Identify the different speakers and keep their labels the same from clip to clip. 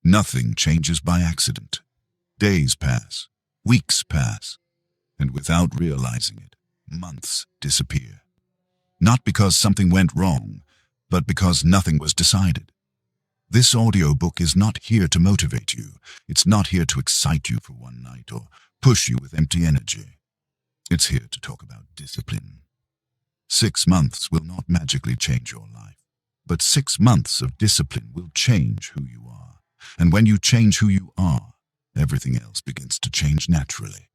Speaker 1: Nothing changes by accident. Days pass, weeks pass, and without realizing it, months disappear. Not because something went wrong, but because nothing was decided. This audiobook is not here to motivate you. It's not here to excite you for one night or push you with empty energy. It's here to talk about discipline. 6 months will not magically change your life, but 6 months of discipline will change who you are. And when you change who you are, everything else begins to change naturally.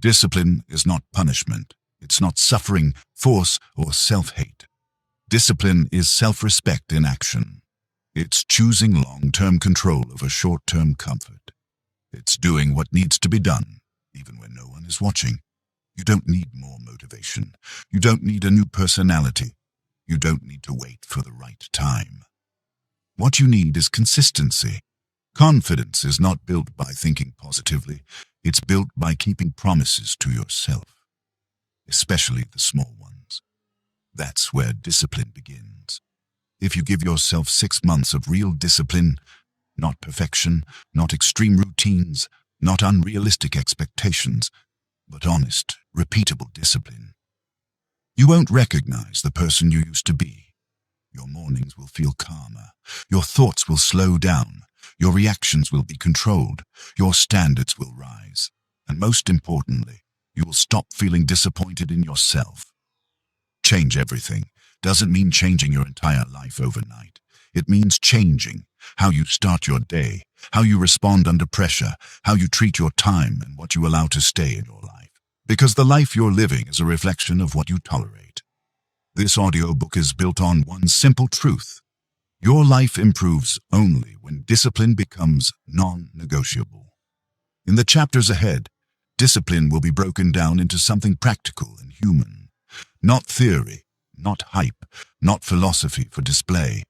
Speaker 1: Discipline is not punishment. It's not suffering, force, or self-hate. Discipline is self-respect in action. It's choosing long-term control over short-term comfort. It's doing what needs to be done, even when no one is watching. You don't need more motivation. You don't need a new personality. You don't need to wait for the right time. What you need is consistency. Confidence is not built by thinking positively. It's built by keeping promises to yourself, especially the small ones. That's where discipline begins. If you give yourself 6 months of real discipline, not perfection, not extreme routines, not unrealistic expectations, but honest, repeatable discipline, you won't recognize the person you used to be. Your mornings will feel calmer. Your thoughts will slow down. Your reactions will be controlled. Your standards will rise. And most importantly, you will stop feeling disappointed in yourself. Change everything doesn't mean changing your entire life overnight. It means changing how you start your day, how you respond under pressure, how you treat your time, and what you allow to stay in your life. Because the life you're living is a reflection of what you tolerate. This audiobook is built on one simple truth. Your life improves only when discipline becomes non-negotiable. In the chapters ahead, discipline will be broken down into something practical and human. Not theory, not hype, not philosophy for display,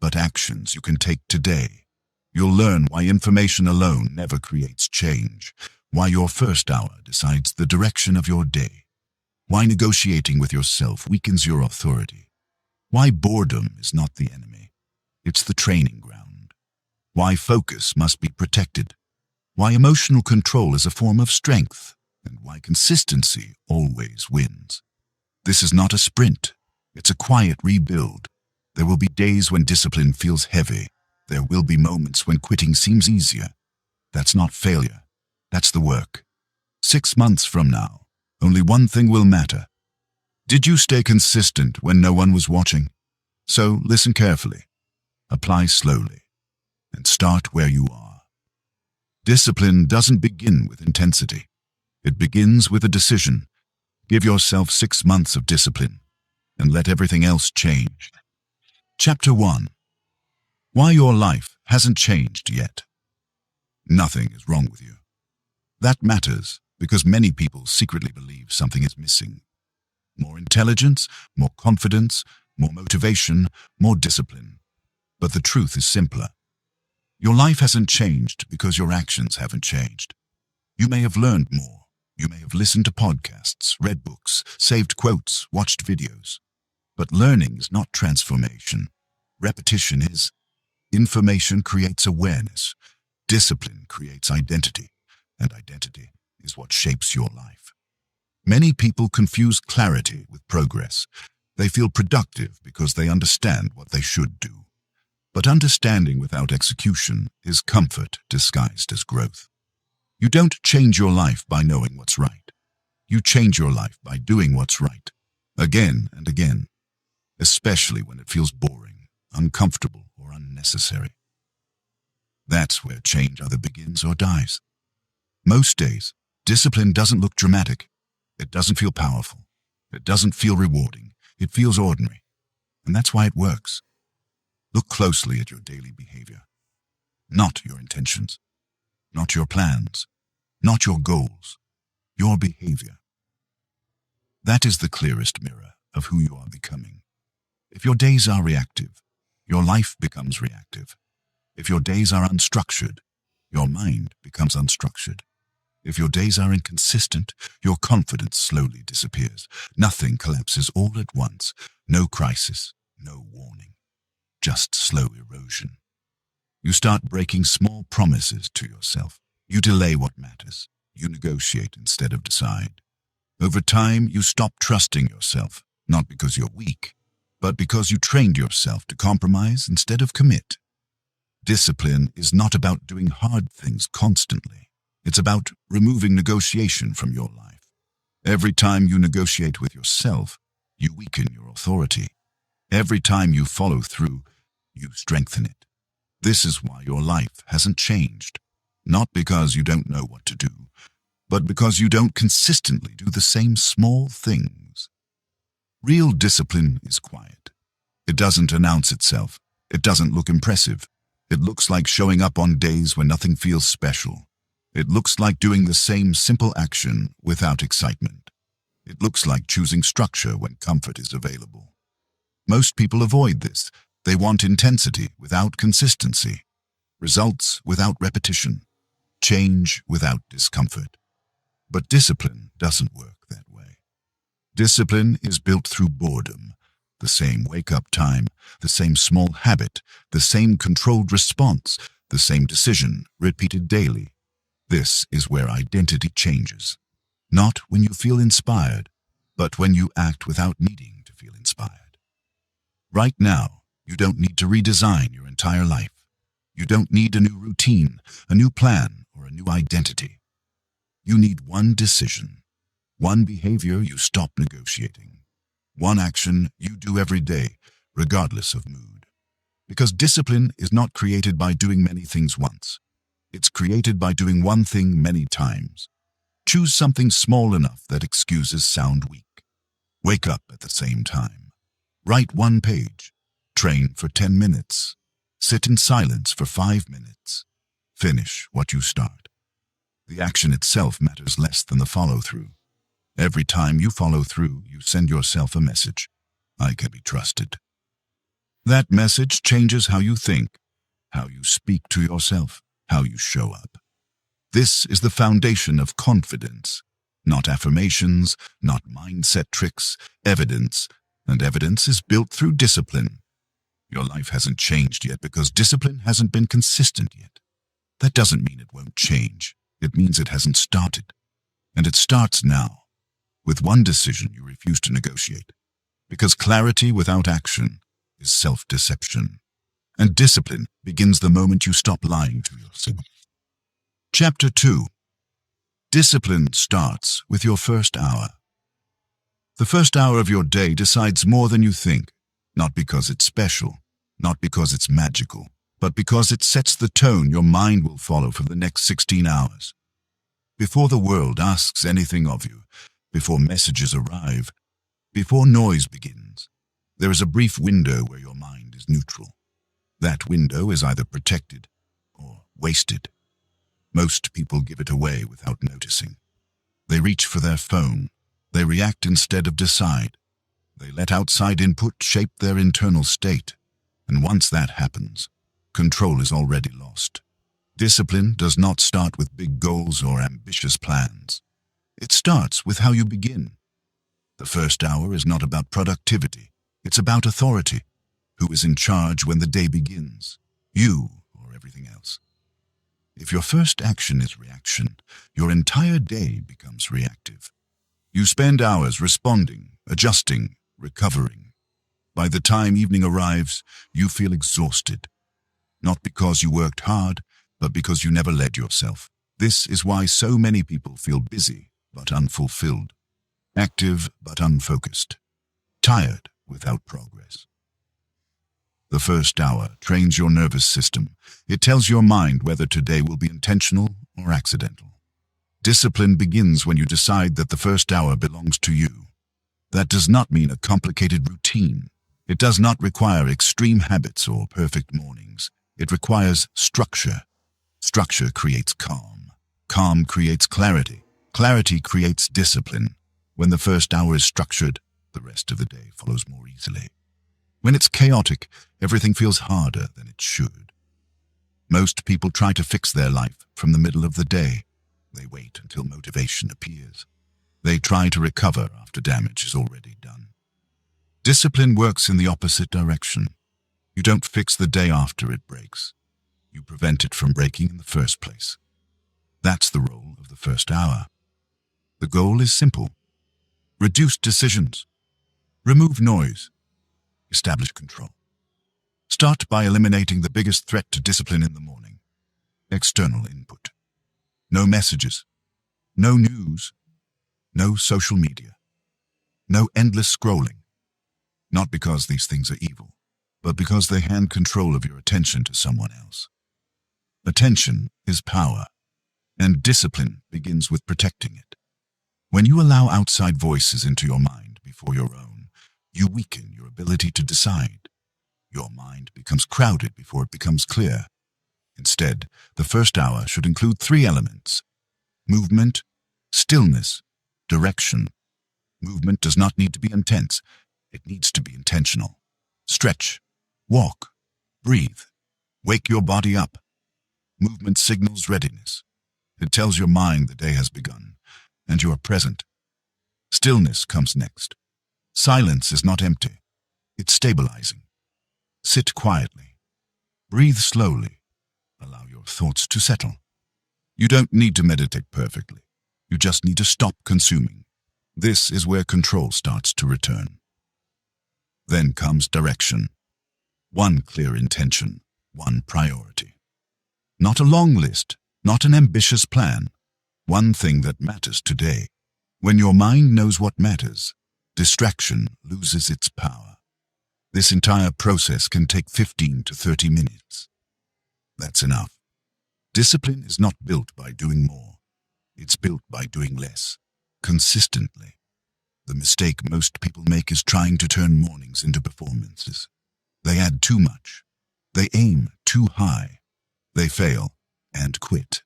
Speaker 1: but actions you can take today. You'll learn why information alone never creates change, why your first hour decides the direction of your day, why negotiating with yourself weakens your authority, why boredom is not the enemy, it's the training ground, why focus must be protected, why emotional control is a form of strength, and why consistency always wins. This is not a sprint. It's a quiet rebuild. There will be days when discipline feels heavy. There will be moments when quitting seems easier. That's not failure. That's the work. 6 months from now, only one thing will matter. Did you stay consistent when no one was watching? So listen carefully, apply slowly, and start where you are. Discipline doesn't begin with intensity. It begins with a decision. Give yourself 6 months of discipline, and let everything else change. Chapter 1. Why your life hasn't changed yet. Nothing is wrong with you. That matters because many people secretly believe something is missing. More intelligence, more confidence, more motivation, more discipline. But the truth is simpler. Your life hasn't changed because your actions haven't changed. You may have learned more. You may have listened to podcasts, read books, saved quotes, watched videos. But learning is not transformation. Repetition is. Information creates awareness. Discipline creates identity. And identity is what shapes your life. Many people confuse clarity with progress. They feel productive because they understand what they should do. But understanding without execution is comfort disguised as growth. You don't change your life by knowing what's right. You change your life by doing what's right, again and again, especially when it feels boring, uncomfortable, or unnecessary. That's where change either begins or dies. Most days, discipline doesn't look dramatic. It doesn't feel powerful. It doesn't feel rewarding. It feels ordinary. And that's why it works. Look closely at your daily behavior. Not your intentions. Not your plans. Not your goals. Your behavior. That is the clearest mirror of who you are becoming. If your days are reactive, your life becomes reactive. If your days are unstructured, your mind becomes unstructured. If your days are inconsistent, your confidence slowly disappears. Nothing collapses all at once. No crisis, no warning. Just slow erosion. You start breaking small promises to yourself. You delay what matters. You negotiate instead of decide. Over time, you stop trusting yourself, not because you're weak, but because you trained yourself to compromise instead of commit. Discipline is not about doing hard things constantly. It's about removing negotiation from your life. Every time you negotiate with yourself, you weaken your authority. Every time you follow through, you strengthen it. This is why your life hasn't changed. Not because you don't know what to do, but because you don't consistently do the same small things. Real discipline is quiet. It doesn't announce itself. It doesn't look impressive. It looks like showing up on days when nothing feels special. It looks like doing the same simple action without excitement. It looks like choosing structure when comfort is available. Most people avoid this. They want intensity without consistency, results without repetition, change without discomfort. But discipline doesn't work that way. Discipline is built through boredom, the same wake-up time, the same small habit, the same controlled response, the same decision repeated daily. This is where identity changes. Not when you feel inspired, but when you act without needing to feel inspired. Right now, you don't need to redesign your entire life. You don't need a new routine, a new plan, or a new identity. You need one decision, one behavior you stop negotiating, one action you do every day, regardless of mood. Because discipline is not created by doing many things once. It's created by doing one thing many times. Choose something small enough that excuses sound weak. Wake up at the same time. Write one page. Train for 10 minutes. Sit in silence for 5 minutes. Finish what you start. The action itself matters less than the follow-through. Every time you follow through, you send yourself a message. I can be trusted. That message changes how you think, how you speak to yourself, how you show up. This is the foundation of confidence, not affirmations, not mindset tricks, evidence, and evidence is built through discipline. Your life hasn't changed yet because discipline hasn't been consistent yet. That doesn't mean it won't change. It means it hasn't started. And it starts now, with one decision you refuse to negotiate. Because clarity without action is self-deception. And discipline begins the moment you stop lying to yourself. Chapter 2. Discipline starts with your first hour. The first hour of your day decides more than you think, not because it's special, not because it's magical, but because it sets the tone your mind will follow for the next 16 hours. Before the world asks anything of you, before messages arrive, before noise begins, there is a brief window where your mind is neutral. That window is either protected or wasted. Most people give it away without noticing. They reach for their phone. They react instead of decide. They let outside input shape their internal state. And once that happens, control is already lost. Discipline does not start with big goals or ambitious plans. It starts with how you begin. The first hour is not about productivity. It's about authority. Who is in charge when the day begins? You or everything else? If your first action is reaction, your entire day becomes reactive. You spend hours responding, adjusting, recovering. By the time evening arrives, you feel exhausted. Not because you worked hard, but because you never led yourself. This is why so many people feel busy but unfulfilled, active but unfocused, tired without progress. The first hour trains your nervous system. It tells your mind whether today will be intentional or accidental. Discipline begins when you decide that the first hour belongs to you. That does not mean a complicated routine. It does not require extreme habits or perfect mornings. It requires structure. Structure creates calm. Calm creates clarity. Clarity creates discipline. When the first hour is structured, the rest of the day follows more easily. When it's chaotic, everything feels harder than it should. Most people try to fix their life from the middle of the day. They wait until motivation appears. They try to recover after damage is already done. Discipline works in the opposite direction. You don't fix the day after it breaks. you prevent it from breaking in the first place. That's the role of the first hour. The goal is simple. Reduce decisions. Remove noise. Establish control. Start by eliminating the biggest threat to discipline in the morning. External input. No messages. No news. No social media. No endless scrolling. Not because these things are evil, but because they hand control of your attention to someone else. Attention is power, and discipline begins with protecting it. When you allow outside voices into your mind before your own, you weaken your ability to decide. Your mind becomes crowded before it becomes clear. Instead, the first hour should include 3 elements: movement, stillness, direction. Movement does not need to be intense. It needs to be intentional. Stretch, walk, breathe, wake your body up. Movement signals readiness. It tells your mind the day has begun, and you are present. Stillness comes next. Silence is not empty. It's stabilizing. Sit quietly. Breathe slowly. Allow your thoughts to settle. You don't need to meditate perfectly. You just need to stop consuming. This is where control starts to return. Then comes direction. One clear intention, one priority. Not a long list, not an ambitious plan. One thing that matters today. When your mind knows what matters, distraction loses its power. This entire process can take 15 to 30 minutes. That's enough. Discipline is not built by doing more. It's built by doing less, consistently. The mistake most people make is trying to turn mornings into performances. They add too much. They aim too high. They fail and quit.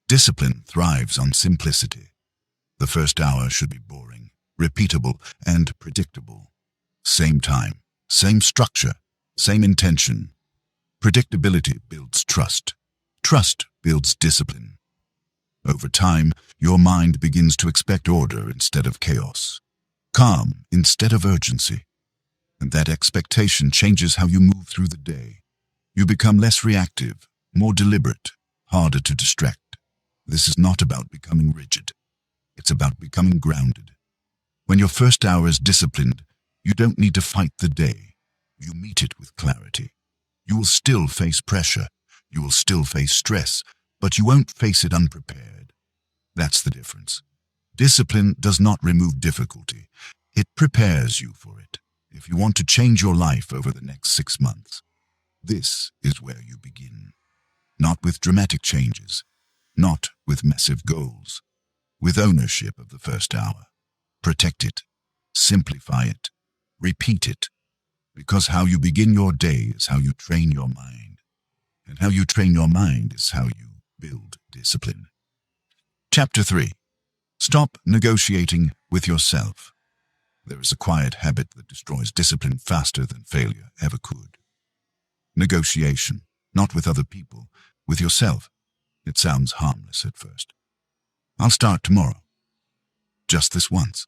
Speaker 1: Discipline thrives on simplicity. The first hour should be boring, repeatable, and predictable. Same time, same structure, same intention. Predictability builds trust. Trust builds discipline. Over time, your mind begins to expect order instead of chaos, calm instead of urgency. And that expectation changes how you move through the day. You become less reactive, more deliberate, harder to distract. This is not about becoming rigid. It's about becoming grounded. When your first hour is disciplined, you don't need to fight the day. You meet it with clarity. You will still face pressure. You will still face stress, but you won't face it unprepared. That's the difference. Discipline does not remove difficulty. It prepares you for it. If you want to change your life over the next 6 months, this is where you begin. Not with dramatic changes, not with massive goals, with ownership of the first hour. Protect it, simplify it, repeat it, because how you begin your day is how you train your mind, and how you train your mind is how you build discipline. Chapter 3. Stop negotiating with yourself. There is a quiet habit that destroys discipline faster than failure ever could. Negotiation, not with other people, with yourself. It sounds harmless at first. I'll start tomorrow. Just this once.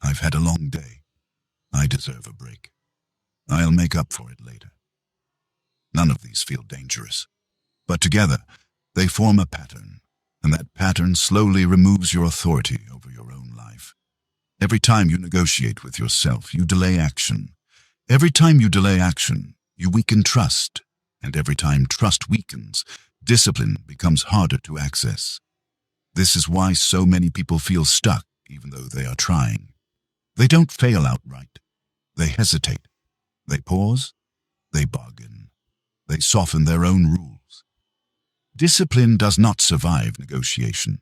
Speaker 1: I've had a long day. I deserve a break. I'll make up for it later. None of these feel dangerous, but together they form a pattern, and that pattern slowly removes your authority over your own life. Every time you negotiate with yourself, you delay action. Every time you delay action, you weaken trust, and every time trust weakens, discipline becomes harder to access. This is why so many people feel stuck even though they are trying. They don't fail outright. They hesitate. They pause. They bargain. They soften their own rules. Discipline does not survive negotiation,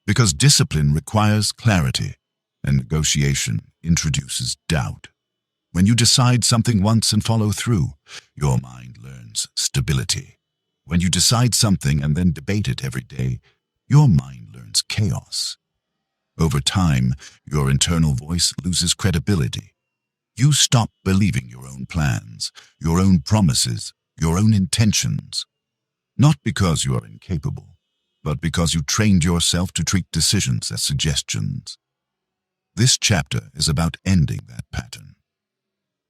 Speaker 1: because discipline requires clarity, and negotiation introduces doubt. When you decide something once and follow through, your mind learns stability. When you decide something and then debate it every day, your mind learns chaos. Over time, your internal voice loses credibility. You stop believing your own plans, your own promises, your own intentions. Not because you are incapable, but because you trained yourself to treat decisions as suggestions. This chapter is about ending that pattern.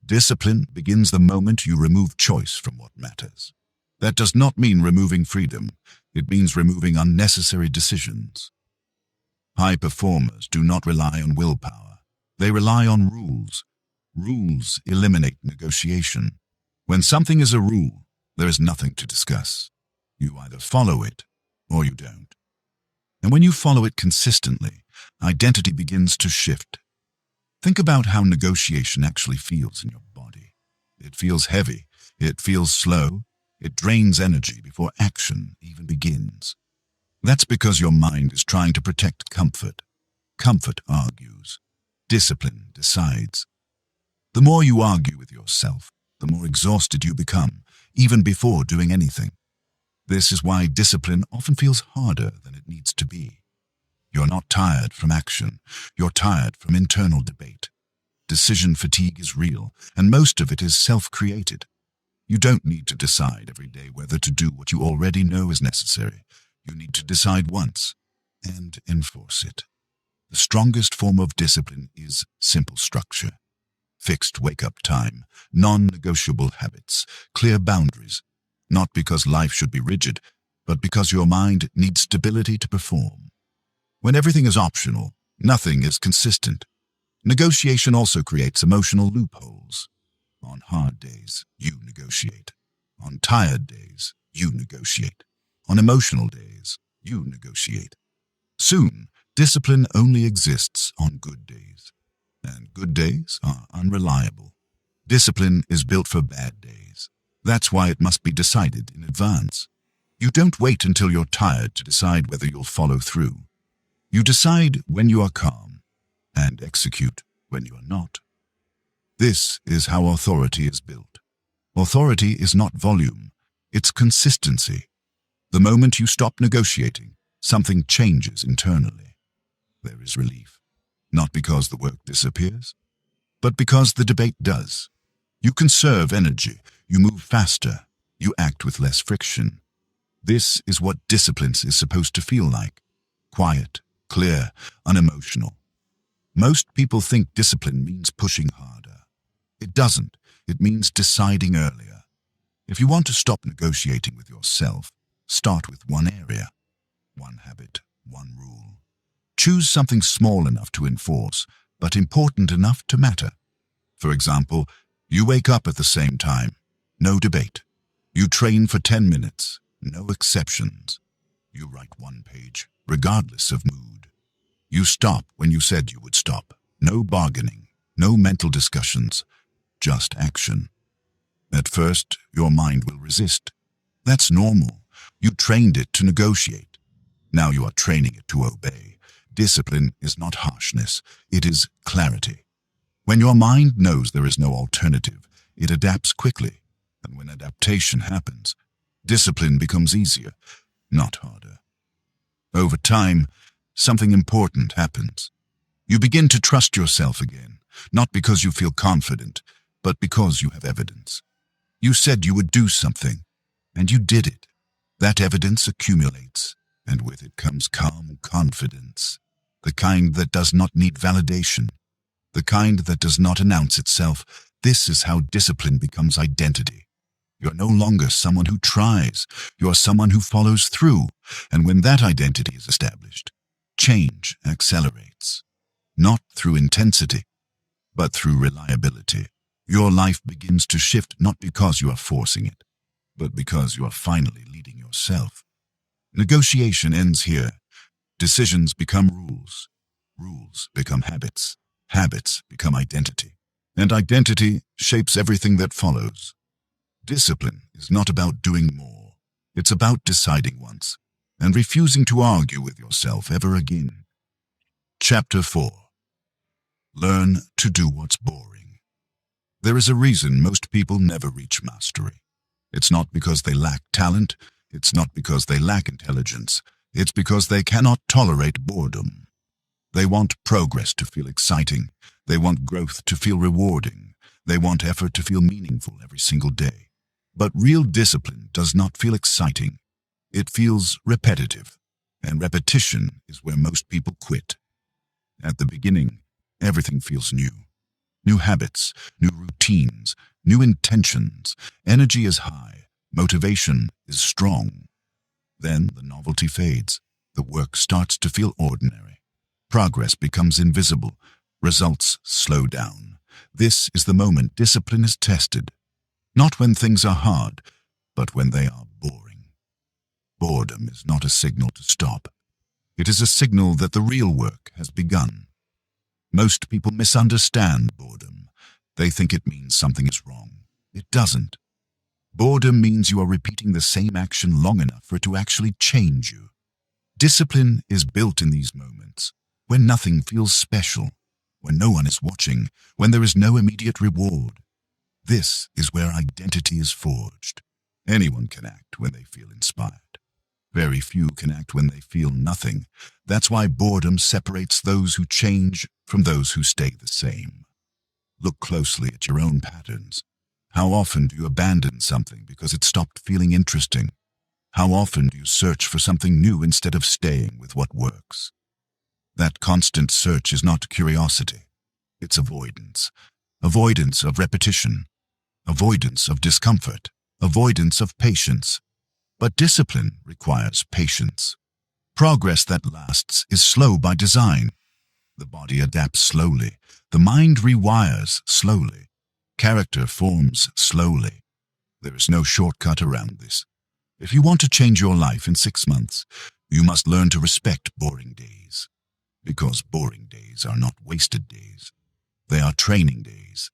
Speaker 1: Discipline begins the moment you remove choice from what matters. That does not mean removing freedom. It means removing unnecessary decisions. High performers do not rely on willpower. They rely on rules. Rules eliminate negotiation. When something is a rule, there is nothing to discuss. You either follow it or you don't. And when you follow it consistently, identity begins to shift. Think about how negotiation actually feels in your body. It feels heavy. It feels slow. It drains energy before action even begins. That's because your mind is trying to protect comfort. Comfort argues. Discipline decides. The more you argue with yourself, the more exhausted you become, even before doing anything. This is why discipline often feels harder than it needs to be. You're not tired from action. You're tired from internal debate. Decision fatigue is real, and most of it is self-created. You don't need to decide every day whether to do what you already know is necessary. You need to decide once and enforce it. The strongest form of discipline is simple structure. Fixed wake-up time, non-negotiable habits, clear boundaries. Not because life should be rigid, but because your mind needs stability to perform. When everything is optional, nothing is consistent. Negotiation also creates emotional loopholes. On hard days, you negotiate. On tired days, you negotiate. On emotional days, you negotiate. Soon, discipline only exists on good days. And good days are unreliable. Discipline is built for bad days. That's why it must be decided in advance. You don't wait until you're tired to decide whether you'll follow through. You decide when you are calm and execute when you are not. This is how authority is built. Authority is not volume, it's consistency. The moment you stop negotiating, something changes internally. There is relief, not because the work disappears, but because the debate does. You conserve energy, you move faster, you act with less friction. This is what discipline is supposed to feel like. Quiet, clear, unemotional. Most people think discipline means pushing harder. It doesn't. It means deciding earlier. If you want to stop negotiating with yourself, start with one area, one habit, one rule. Choose something small enough to enforce, but important enough to matter. For example, you wake up at the same time. No debate. You train for 10 minutes. No exceptions. You write one page, regardless of mood. You stop when you said you would stop. No bargaining. No mental discussions. Just action. At first, your mind will resist. That's normal. You trained it to negotiate. Now you are training it to obey. Discipline is not harshness. It is clarity. When your mind knows there is no alternative, it adapts quickly. And when adaptation happens, discipline becomes easier, not harder. Over time, something important happens. You begin to trust yourself again, not because you feel confident, but because you have evidence. You said you would do something, and you did it. That evidence accumulates, and with it comes calm confidence, the kind that does not need validation, the kind that does not announce itself. This is how discipline becomes identity. You're no longer someone who tries, you're someone who follows through, and when that identity is established, change accelerates. Not through intensity, but through reliability. Your life begins to shift not because you are forcing it, but because you are finally leading yourself. Negotiation ends here. Decisions become rules. Rules become habits. Habits become identity. And identity shapes everything that follows. Discipline is not about doing more. It's about deciding once and refusing to argue with yourself ever again. Chapter 4. Learn to do what's boring. There is a reason most people never reach mastery. It's not because they lack talent. It's not because they lack intelligence. It's because they cannot tolerate boredom. They want progress to feel exciting. They want growth to feel rewarding. They want effort to feel meaningful every single day. But real discipline does not feel exciting. It feels repetitive. And repetition is where most people quit. At the beginning, everything feels new. New habits, new routines, new intentions. Energy is high. Motivation is strong. Then the novelty fades. The work starts to feel ordinary. Progress becomes invisible. Results slow down. This is the moment discipline is tested. Not when things are hard, but when they are boring. Boredom is not a signal to stop. It is a signal that the real work has begun. Most people misunderstand boredom. They think it means something is wrong. It doesn't. Boredom means you are repeating the same action long enough for it to actually change you. Discipline is built in these moments, when nothing feels special, when no one is watching, when there is no immediate reward. This is where identity is forged. Anyone can act when they feel inspired. Very few can act when they feel nothing. That's why boredom separates those who change from those who stay the same. Look closely at your own patterns. How often do you abandon something because it stopped feeling interesting? How often do you search for something new instead of staying with what works? That constant search is not curiosity. It's avoidance. Avoidance of repetition. Avoidance of discomfort. Avoidance of patience. But discipline requires patience. Progress that lasts is slow by design. The body adapts slowly. The mind rewires slowly. Character forms slowly. There is no shortcut around this. If you want to change your life in 6 months, you must learn to respect boring days. Because boring days are not wasted days. They are training days.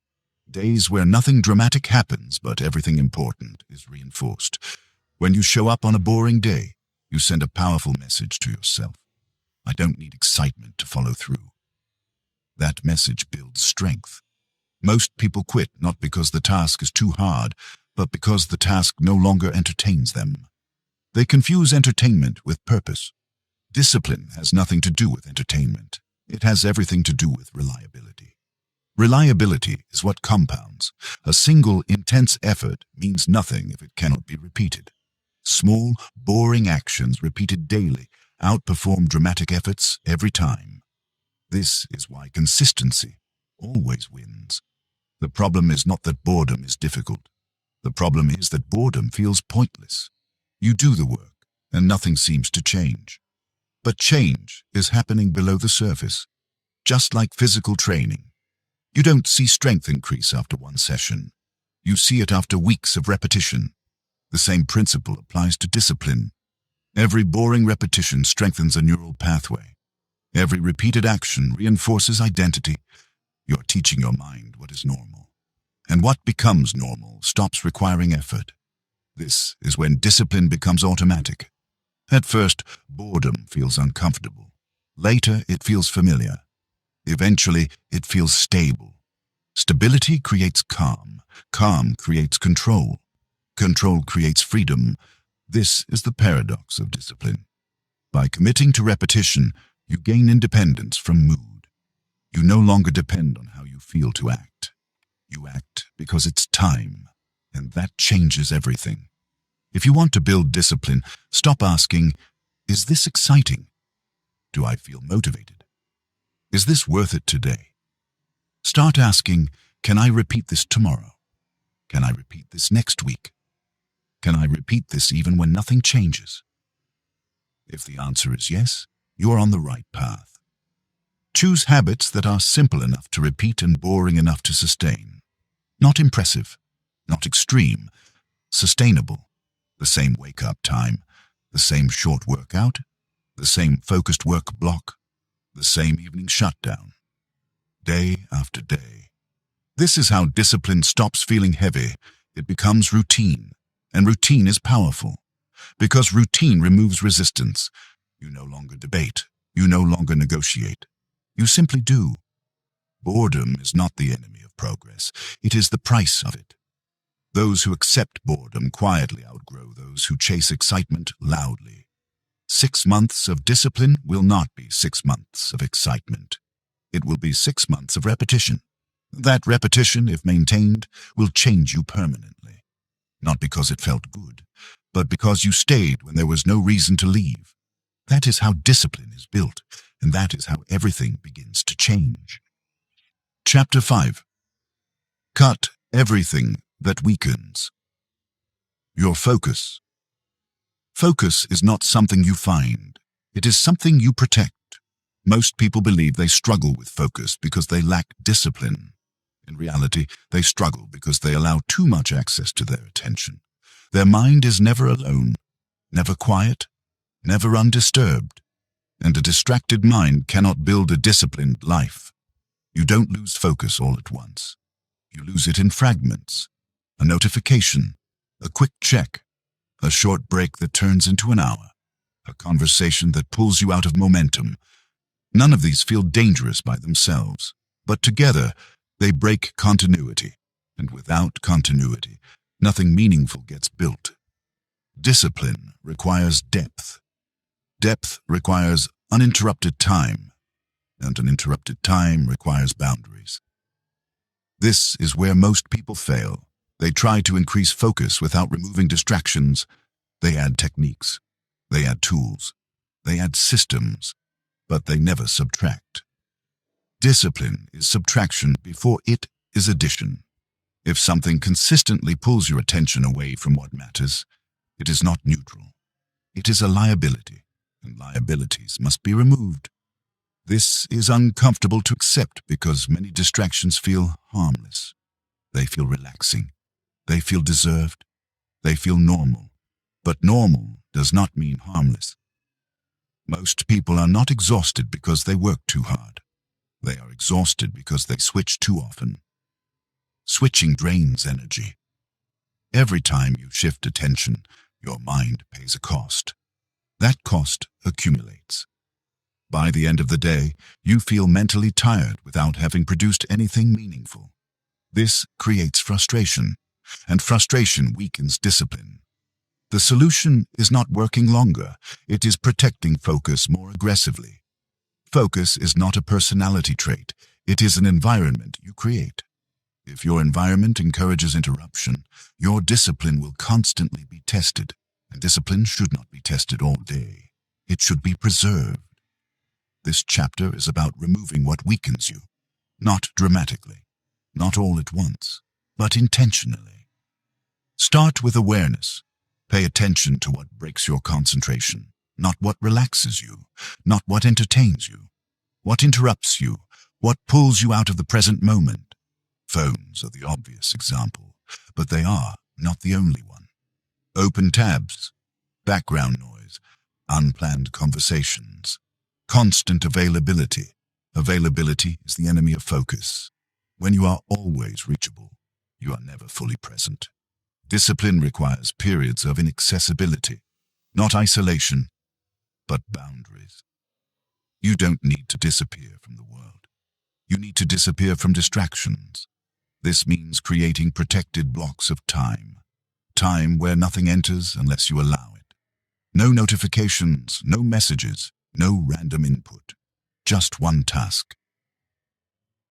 Speaker 1: Days where nothing dramatic happens, but everything important is reinforced. When you show up on a boring day, you send a powerful message to yourself. I don't need excitement to follow through. That message builds strength. Most people quit not because the task is too hard, but because the task no longer entertains them. They confuse entertainment with purpose. Discipline has nothing to do with entertainment. It has everything to do with reliability. Reliability is what compounds. A single, intense effort means nothing if it cannot be repeated. Small, boring actions repeated daily outperform dramatic efforts every time. This is why consistency always wins. The problem is not that boredom is difficult. The problem is that boredom feels pointless. You do the work, and nothing seems to change. But change is happening below the surface, just like physical training. You don't see strength increase after one session. You see it after weeks of repetition. The same principle applies to discipline. Every boring repetition strengthens a neural pathway. Every repeated action reinforces identity. You're teaching your mind what is normal. And what becomes normal stops requiring effort. This is when discipline becomes automatic. At first, boredom feels uncomfortable. Later, it feels familiar. Eventually, it feels stable. Stability creates calm. Calm creates control. Control creates freedom. This is the paradox of discipline. By committing to repetition, you gain independence from mood. You no longer depend on how you feel to act. You act because it's time, and that changes everything. If you want to build discipline, stop asking, is this exciting? Do I feel motivated? Is this worth it today? Start asking, can I repeat this tomorrow? Can I repeat this next week? Can I repeat this even when nothing changes? If the answer is yes, you are on the right path. Choose habits that are simple enough to repeat and boring enough to sustain. Not impressive, not extreme, sustainable. The same wake-up time, the same short workout, the same focused work block, the same evening shutdown. Day after day. This is how discipline stops feeling heavy. It becomes routine, and routine is powerful. Because routine removes resistance. You no longer debate. You no longer negotiate. You simply do. Boredom is not the enemy of progress. It is the price of it. Those who accept boredom quietly outgrow those who chase excitement loudly. 6 months of discipline will not be 6 months of excitement. It will be 6 months of repetition. That repetition, if maintained, will change you permanently. Not because it felt good, but because you stayed when there was no reason to leave. That is how discipline is built, and that is how everything begins to change. Chapter 5. Cut everything that weakens. Your focus. Focus is not something you find. It is something you protect. Most people believe they struggle with focus because they lack discipline. In reality, they struggle because they allow too much access to their attention. Their mind is never alone, never quiet, never undisturbed. And a distracted mind cannot build a disciplined life. You don't lose focus all at once. You lose it in fragments. A notification, a quick check, a short break that turns into an hour, a conversation that pulls you out of momentum. None of these feel dangerous by themselves, but together they break continuity, and without continuity, nothing meaningful gets built. Discipline requires depth. Depth requires uninterrupted time, and uninterrupted time requires boundaries. This is where most people fail. They try to increase focus without removing distractions. They add techniques, they add tools, they add systems, but they never subtract. Discipline is subtraction before it is addition. If something consistently pulls your attention away from what matters, it is not neutral. It is a liability, and liabilities must be removed. This is uncomfortable to accept because many distractions feel harmless. They feel relaxing. They feel deserved. They feel normal. But normal does not mean harmless. Most people are not exhausted because they work too hard. They are exhausted because they switch too often. Switching drains energy. Every time you shift attention, your mind pays a cost. That cost accumulates. By the end of the day, you feel mentally tired without having produced anything meaningful. This creates frustration, and frustration weakens discipline. The solution is not working longer, it is protecting focus more aggressively. Focus is not a personality trait, it is an environment you create. If your environment encourages interruption, your discipline will constantly be tested, and discipline should not be tested all day. It should be preserved. This chapter is about removing what weakens you, not dramatically, not all at once, but intentionally. Start with awareness. Pay attention to what breaks your concentration, not what relaxes you, not what entertains you, what interrupts you, what pulls you out of the present moment. Phones are the obvious example, but they are not the only one. Open tabs, background noise, unplanned conversations, constant availability. Availability is the enemy of focus. When you are always reachable, you are never fully present. Discipline requires periods of inaccessibility, not isolation, but boundaries. You don't need to disappear from the world. You need to disappear from distractions. This means creating protected blocks of time. Time where nothing enters unless you allow it. No notifications, no messages, no random input. Just one task.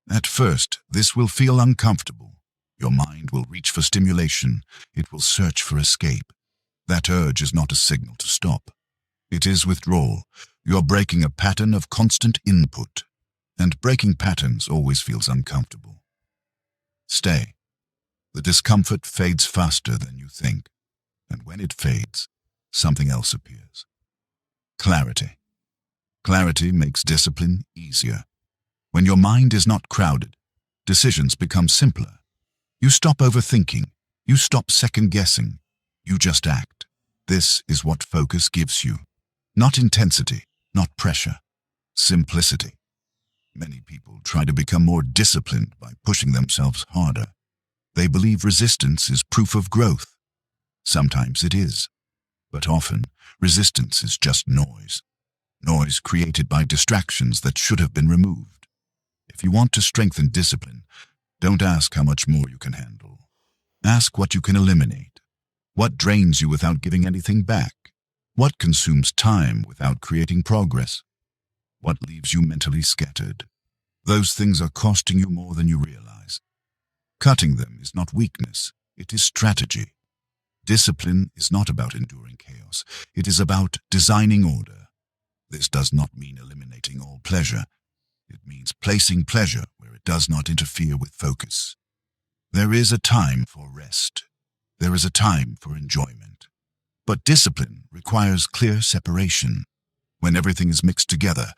Speaker 1: At first, this will feel uncomfortable. Your mind will reach for stimulation. It will search for escape. That urge is not a signal to stop. It is withdrawal. You're breaking a pattern of constant input. And breaking patterns always feels uncomfortable. Stay. The discomfort fades faster than you think. And when it fades, something else appears. Clarity. Clarity makes discipline easier. When your mind is not crowded, decisions become simpler. You stop overthinking. You stop second-guessing. You just act. This is what focus gives you. Not intensity, not pressure. Simplicity. Many people try to become more disciplined by pushing themselves harder. They believe resistance is proof of growth. Sometimes it is, but often resistance is just noise. Noise created by distractions that should have been removed. If you want to strengthen discipline, don't ask how much more you can handle. Ask what you can eliminate. What drains you without giving anything back? What consumes time without creating progress? What leaves you mentally scattered? Those things are costing you more than you realize. Cutting them is not weakness, it is strategy. Discipline is not about enduring chaos, it is about designing order. This does not mean eliminating all pleasure. It means placing pleasure where it does not interfere with focus. There is a time for rest. There is a time for enjoyment. But discipline requires clear separation. When everything is mixed together,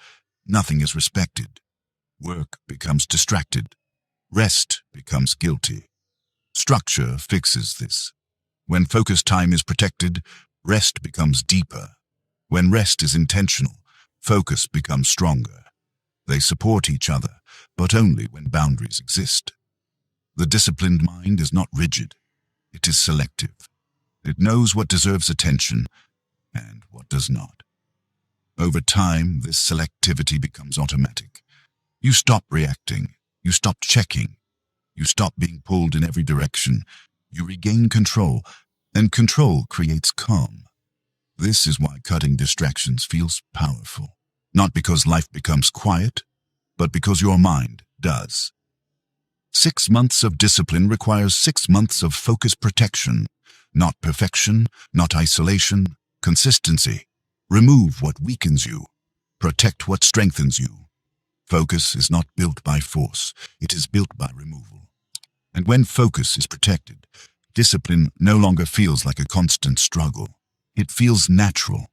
Speaker 1: nothing is respected. Work becomes distracted. Rest becomes guilty. Structure fixes this. When focus time is protected, rest becomes deeper. When rest is intentional, focus becomes stronger. They support each other, but only when boundaries exist. The disciplined mind is not rigid. It is selective. It knows what deserves attention and what does not. Over time, this selectivity becomes automatic. You stop reacting. You stop checking. You stop being pulled in every direction. You regain control, and control creates calm. This is why cutting distractions feels powerful. Not because life becomes quiet, but because your mind does. 6 months of discipline requires 6 months of focus protection. Not perfection, not isolation, consistency. Remove what weakens you. Protect what strengthens you. Focus is not built by force. It is built by removal. And when focus is protected, discipline no longer feels like a constant struggle. It feels natural,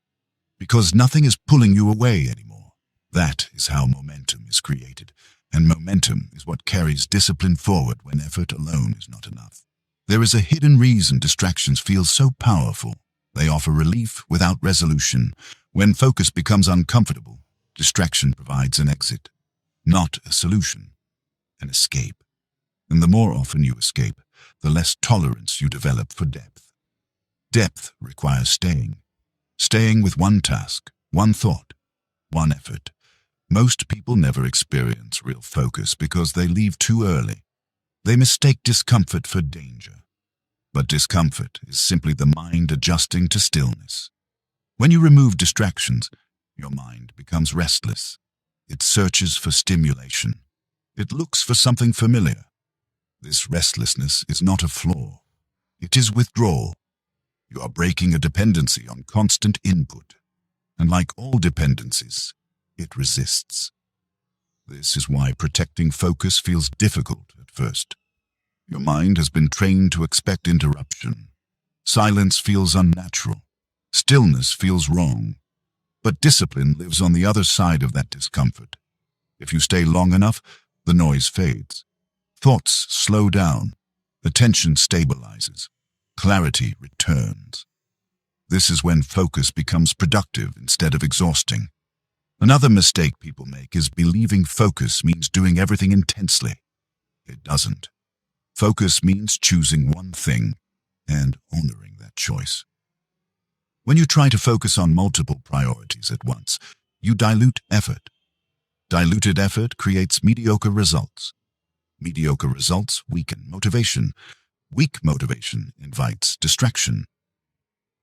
Speaker 1: because nothing is pulling you away anymore. That is how momentum is created, and momentum is what carries discipline forward when effort alone is not enough. There is a hidden reason distractions feel so powerful. They offer relief without resolution. When focus becomes uncomfortable, distraction provides an exit, not a solution, an escape. And the more often you escape, the less tolerance you develop for depth. Depth requires staying. Staying with one task, one thought, one effort. Most people never experience real focus because they leave too early. They mistake discomfort for danger. But discomfort is simply the mind adjusting to stillness. When you remove distractions, your mind becomes restless. It searches for stimulation. It looks for something familiar. This restlessness is not a flaw. It is withdrawal. You are breaking a dependency on constant input. And like all dependencies, it resists. This is why protecting focus feels difficult at first. Your mind has been trained to expect interruption. Silence feels unnatural. Stillness feels wrong. But discipline lives on the other side of that discomfort. If you stay long enough, the noise fades. Thoughts slow down. Attention stabilizes. Clarity returns. This is when focus becomes productive instead of exhausting. Another mistake people make is believing focus means doing everything intensely. It doesn't. Focus means choosing one thing and honoring that choice. When you try to focus on multiple priorities at once, you dilute effort. Diluted effort creates mediocre results. Mediocre results weaken motivation. Weak motivation invites distraction.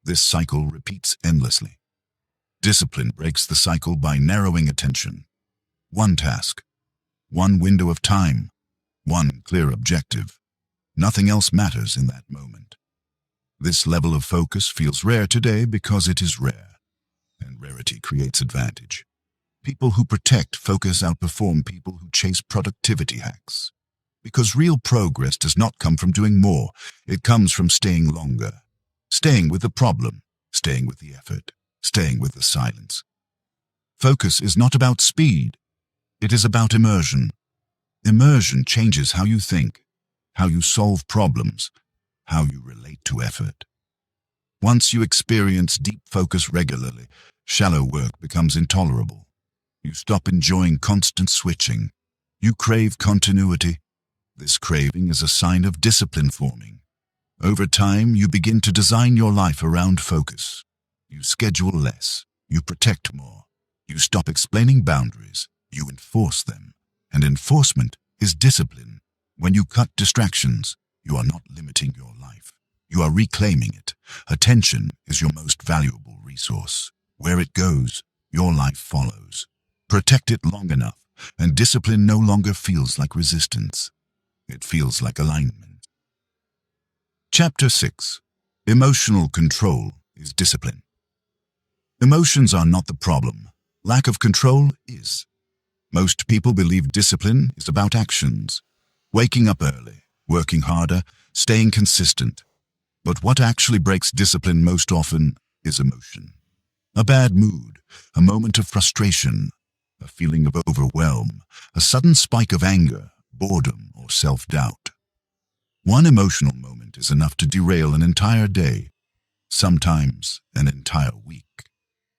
Speaker 1: This cycle repeats endlessly. Discipline breaks the cycle by narrowing attention. One task, one window of time, one clear objective. Nothing else matters in that moment. This level of focus feels rare today because it is rare, and rarity creates advantage. People who protect focus outperform people who chase productivity hacks. Because real progress does not come from doing more, it comes from staying longer. Staying with the problem, staying with the effort, staying with the silence. Focus is not about speed. It is about immersion. Immersion changes how you think, how you solve problems, how you relate to effort. Once you experience deep focus regularly, shallow work becomes intolerable. You stop enjoying constant switching. You crave continuity. This craving is a sign of discipline forming. Over time, you begin to design your life around focus. You schedule less. You protect more. You stop explaining boundaries. You enforce them. And enforcement is discipline. When you cut distractions, you are not limiting your life. You are reclaiming it. Attention is your most valuable resource. Where it goes, your life follows. Protect it long enough, and discipline no longer feels like resistance. It feels like alignment. Chapter 6. Emotional control is discipline. Emotions are not the problem. Lack of control is. Most people believe discipline is about actions. Waking up early, working harder, staying consistent. But what actually breaks discipline most often is emotion. A bad mood, a moment of frustration, a feeling of overwhelm, a sudden spike of anger, boredom, or self-doubt. One emotional moment is enough to derail an entire day, sometimes an entire week.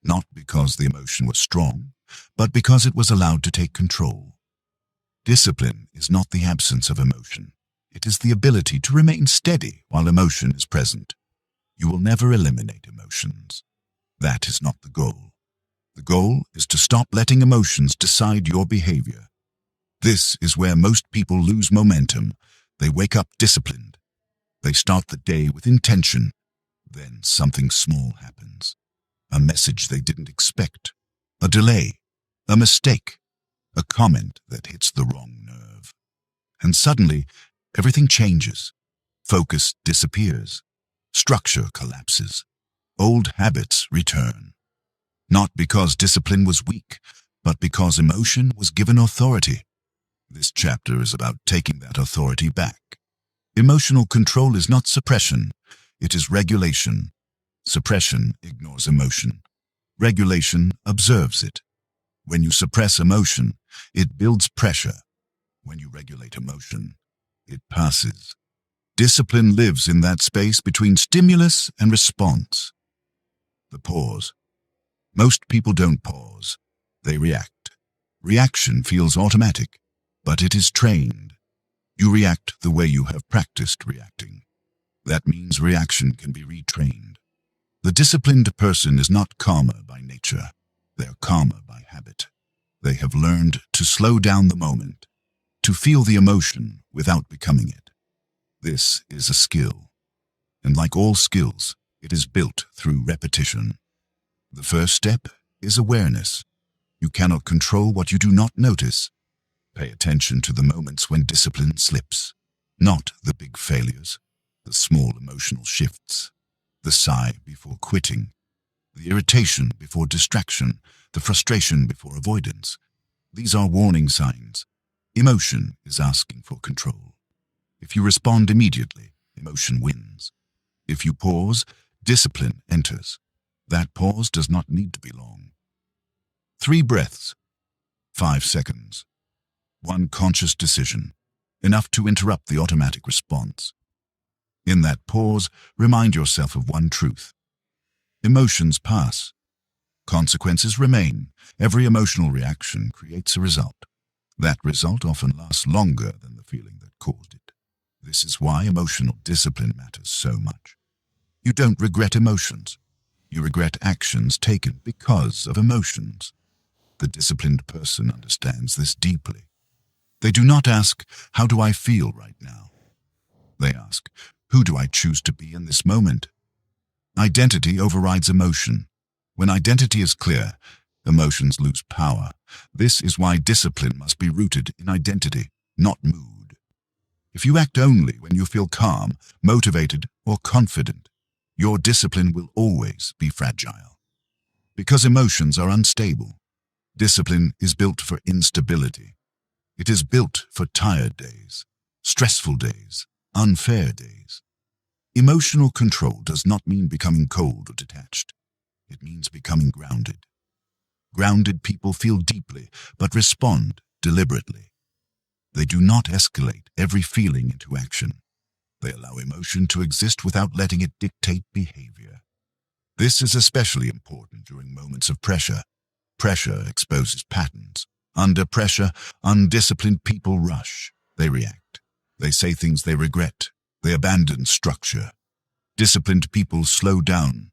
Speaker 1: Not because the emotion was strong, but because it was allowed to take control. Discipline is not the absence of emotion. It is the ability to remain steady while emotion is present. You will never eliminate emotions. That is not the goal. The goal is to stop letting emotions decide your behavior. This is where most people lose momentum. They wake up disciplined. They start the day with intention. Then something small happens. A message they didn't expect. A delay. A mistake. A comment that hits the wrong nerve. And suddenly, everything changes. Focus disappears. Structure collapses. Old habits return. Not because discipline was weak, but because emotion was given authority. This chapter is about taking that authority back. Emotional control is not suppression, it is regulation. Suppression ignores emotion. Regulation observes it. When you suppress emotion, it builds pressure. When you regulate emotion, it passes. Discipline lives in that space between stimulus and response. The pause. Most people don't pause. They react. Reaction feels automatic, but it is trained. You react the way you have practiced reacting. That means reaction can be retrained. The disciplined person is not calmer by nature. They are calmer by habit. They have learned to slow down the moment, to feel the emotion without becoming it. This is a skill, and like all skills, it is built through repetition. The first step is awareness. You cannot control what you do not notice. Pay attention to the moments when discipline slips, not the big failures, the small emotional shifts, the sigh before quitting, the irritation before distraction, the frustration before avoidance. These are warning signs. Emotion is asking for control. If you respond immediately, emotion wins. If you pause, discipline enters. That pause does not need to be long. 3 breaths, 5 seconds. One conscious decision, enough to interrupt the automatic response. In that pause, remind yourself of one truth. Emotions pass. Consequences remain. Every emotional reaction creates a result. That result often lasts longer than the feeling that caused it. This is why emotional discipline matters so much. You don't regret emotions. You regret actions taken because of emotions. The disciplined person understands this deeply. They do not ask, "How do I feel right now?" They ask, "Who do I choose to be in this moment?" Identity overrides emotion. When identity is clear, emotions lose power. This is why discipline must be rooted in identity, not mood. If you act only when you feel calm, motivated, or confident, your discipline will always be fragile. Because emotions are unstable, discipline is built for instability. It is built for tired days, stressful days, unfair days. Emotional control does not mean becoming cold or detached. It means becoming grounded. Grounded people feel deeply, but respond deliberately. They do not escalate every feeling into action. They allow emotion to exist without letting it dictate behavior. This is especially important during moments of pressure. Pressure exposes patterns. Under pressure, undisciplined people rush. They react. They say things they regret. They abandon structure. Disciplined people slow down,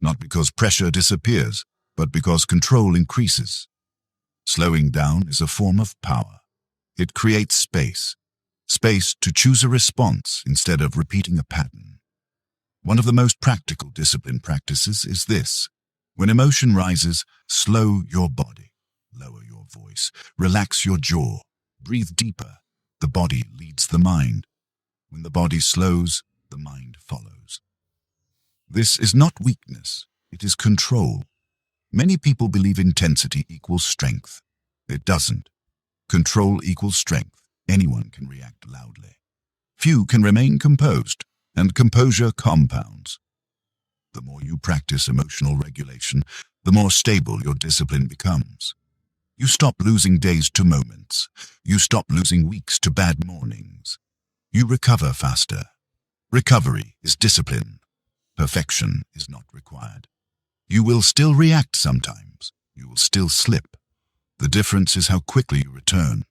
Speaker 1: not because pressure disappears, but because control increases. Slowing down is a form of power. It creates space to choose a response instead of repeating a pattern. One of the most practical discipline practices is this. When emotion rises, slow your body, lower your voice, relax your jaw, breathe deeper. The body leads the mind. When the body slows, the mind follows. This is not weakness, it is control. Many people believe intensity equals strength. It doesn't. Control equals strength. Anyone can react loudly. Few can remain composed. and composure compounds. The more you practice emotional regulation, the more stable your discipline becomes. You stop losing days to moments. You stop losing weeks to bad mornings. You recover faster. Recovery is discipline. Perfection is not required. You will still react sometimes. You will still slip. The difference is how quickly you return.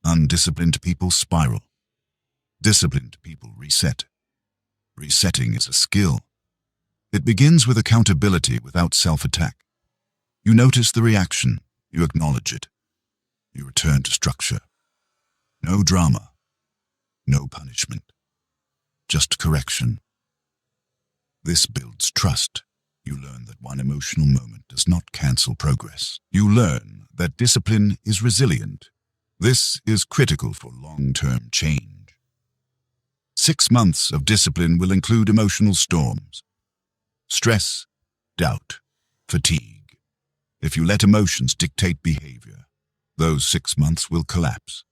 Speaker 1: Undisciplined people spiral. Disciplined people reset. Resetting is a skill. It begins with accountability without self-attack. You notice the reaction. You acknowledge it. You return to structure. No drama. No punishment. Just correction. This builds trust. You learn that one emotional moment does not cancel progress. You learn that discipline is resilient. This is critical for long-term change. 6 months of discipline will include emotional storms. Stress, doubt, fatigue. If you let emotions dictate behavior, those 6 months will collapse.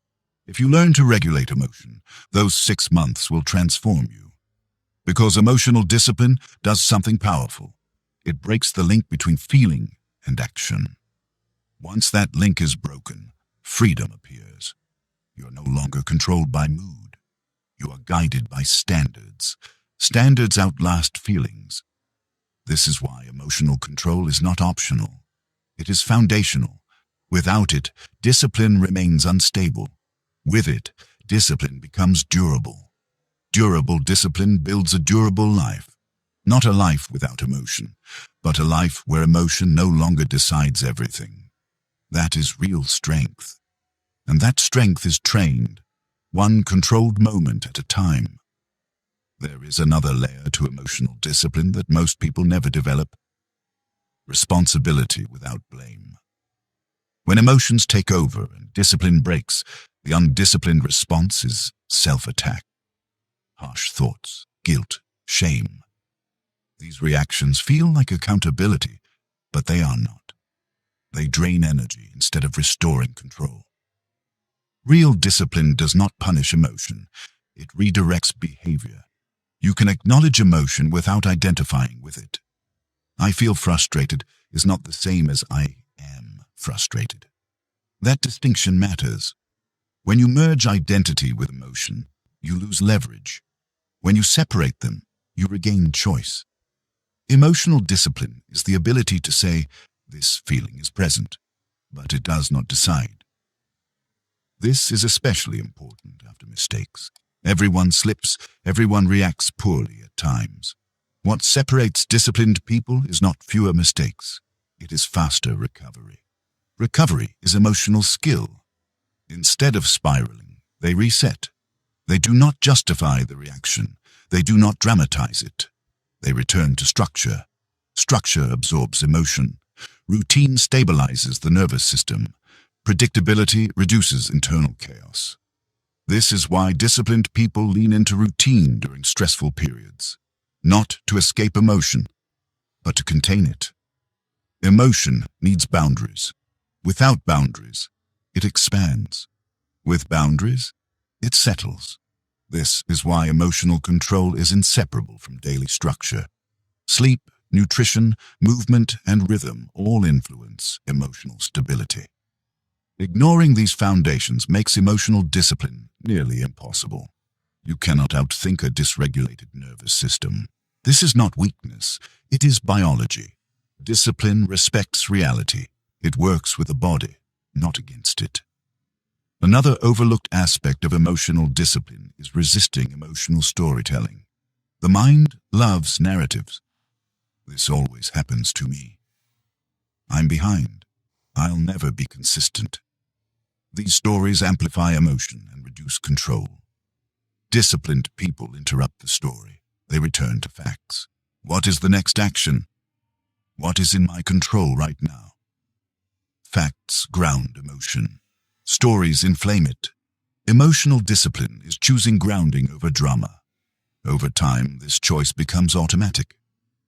Speaker 1: If you learn to regulate emotion, those 6 months will transform you. Because emotional discipline does something powerful. It breaks the link between feeling and action. Once that link is broken, freedom appears. You are no longer controlled by mood. You are guided by standards. Standards outlast feelings. This is why emotional control is not optional. It is foundational. Without it, discipline remains unstable. With it, discipline becomes durable. Durable discipline builds a durable life. Not a life without emotion, but a life where emotion no longer decides everything. That is real strength. And that strength is trained, one controlled moment at a time. There is another layer to emotional discipline that most people never develop. Responsibility without blame. When emotions take over and discipline breaks, the undisciplined response is self-attack. Harsh thoughts, guilt, shame. These reactions feel like accountability, but they are not. They drain energy instead of restoring control. Real discipline does not punish emotion. It redirects behavior. You can acknowledge emotion without identifying with it. I feel frustrated is not the same as I am frustrated. That distinction matters. When you merge identity with emotion, you lose leverage. When you separate them, you regain choice. Emotional discipline is the ability to say, this feeling is present, but it does not decide. This is especially important after mistakes. Everyone slips, everyone reacts poorly at times. What separates disciplined people is not fewer mistakes. It is faster recovery. Recovery is emotional skill. Instead of spiraling, they reset. They do not justify the reaction. They do not dramatize it. They return to structure. Structure absorbs emotion. Routine stabilizes the nervous system. Predictability reduces internal chaos. This is why disciplined people lean into routine during stressful periods. Not to escape emotion, but to contain it. Emotion needs boundaries. Without boundaries, it expands. With boundaries, it settles. This is why emotional control is inseparable from daily structure. Sleep, nutrition, movement, and rhythm all influence emotional stability. Ignoring these foundations makes emotional discipline nearly impossible. You cannot outthink a dysregulated nervous system. This is not weakness, it is biology. Discipline respects reality. It works with the body, not against it. Another overlooked aspect of emotional discipline is resisting emotional storytelling. The mind loves narratives. This always happens to me. I'm behind. I'll never be consistent. These stories amplify emotion and reduce control. Disciplined people interrupt the story. They return to facts. What is the next action? What is in my control right now? Facts ground emotion. Stories inflame it. Emotional discipline is choosing grounding over drama. Over time, this choice becomes automatic.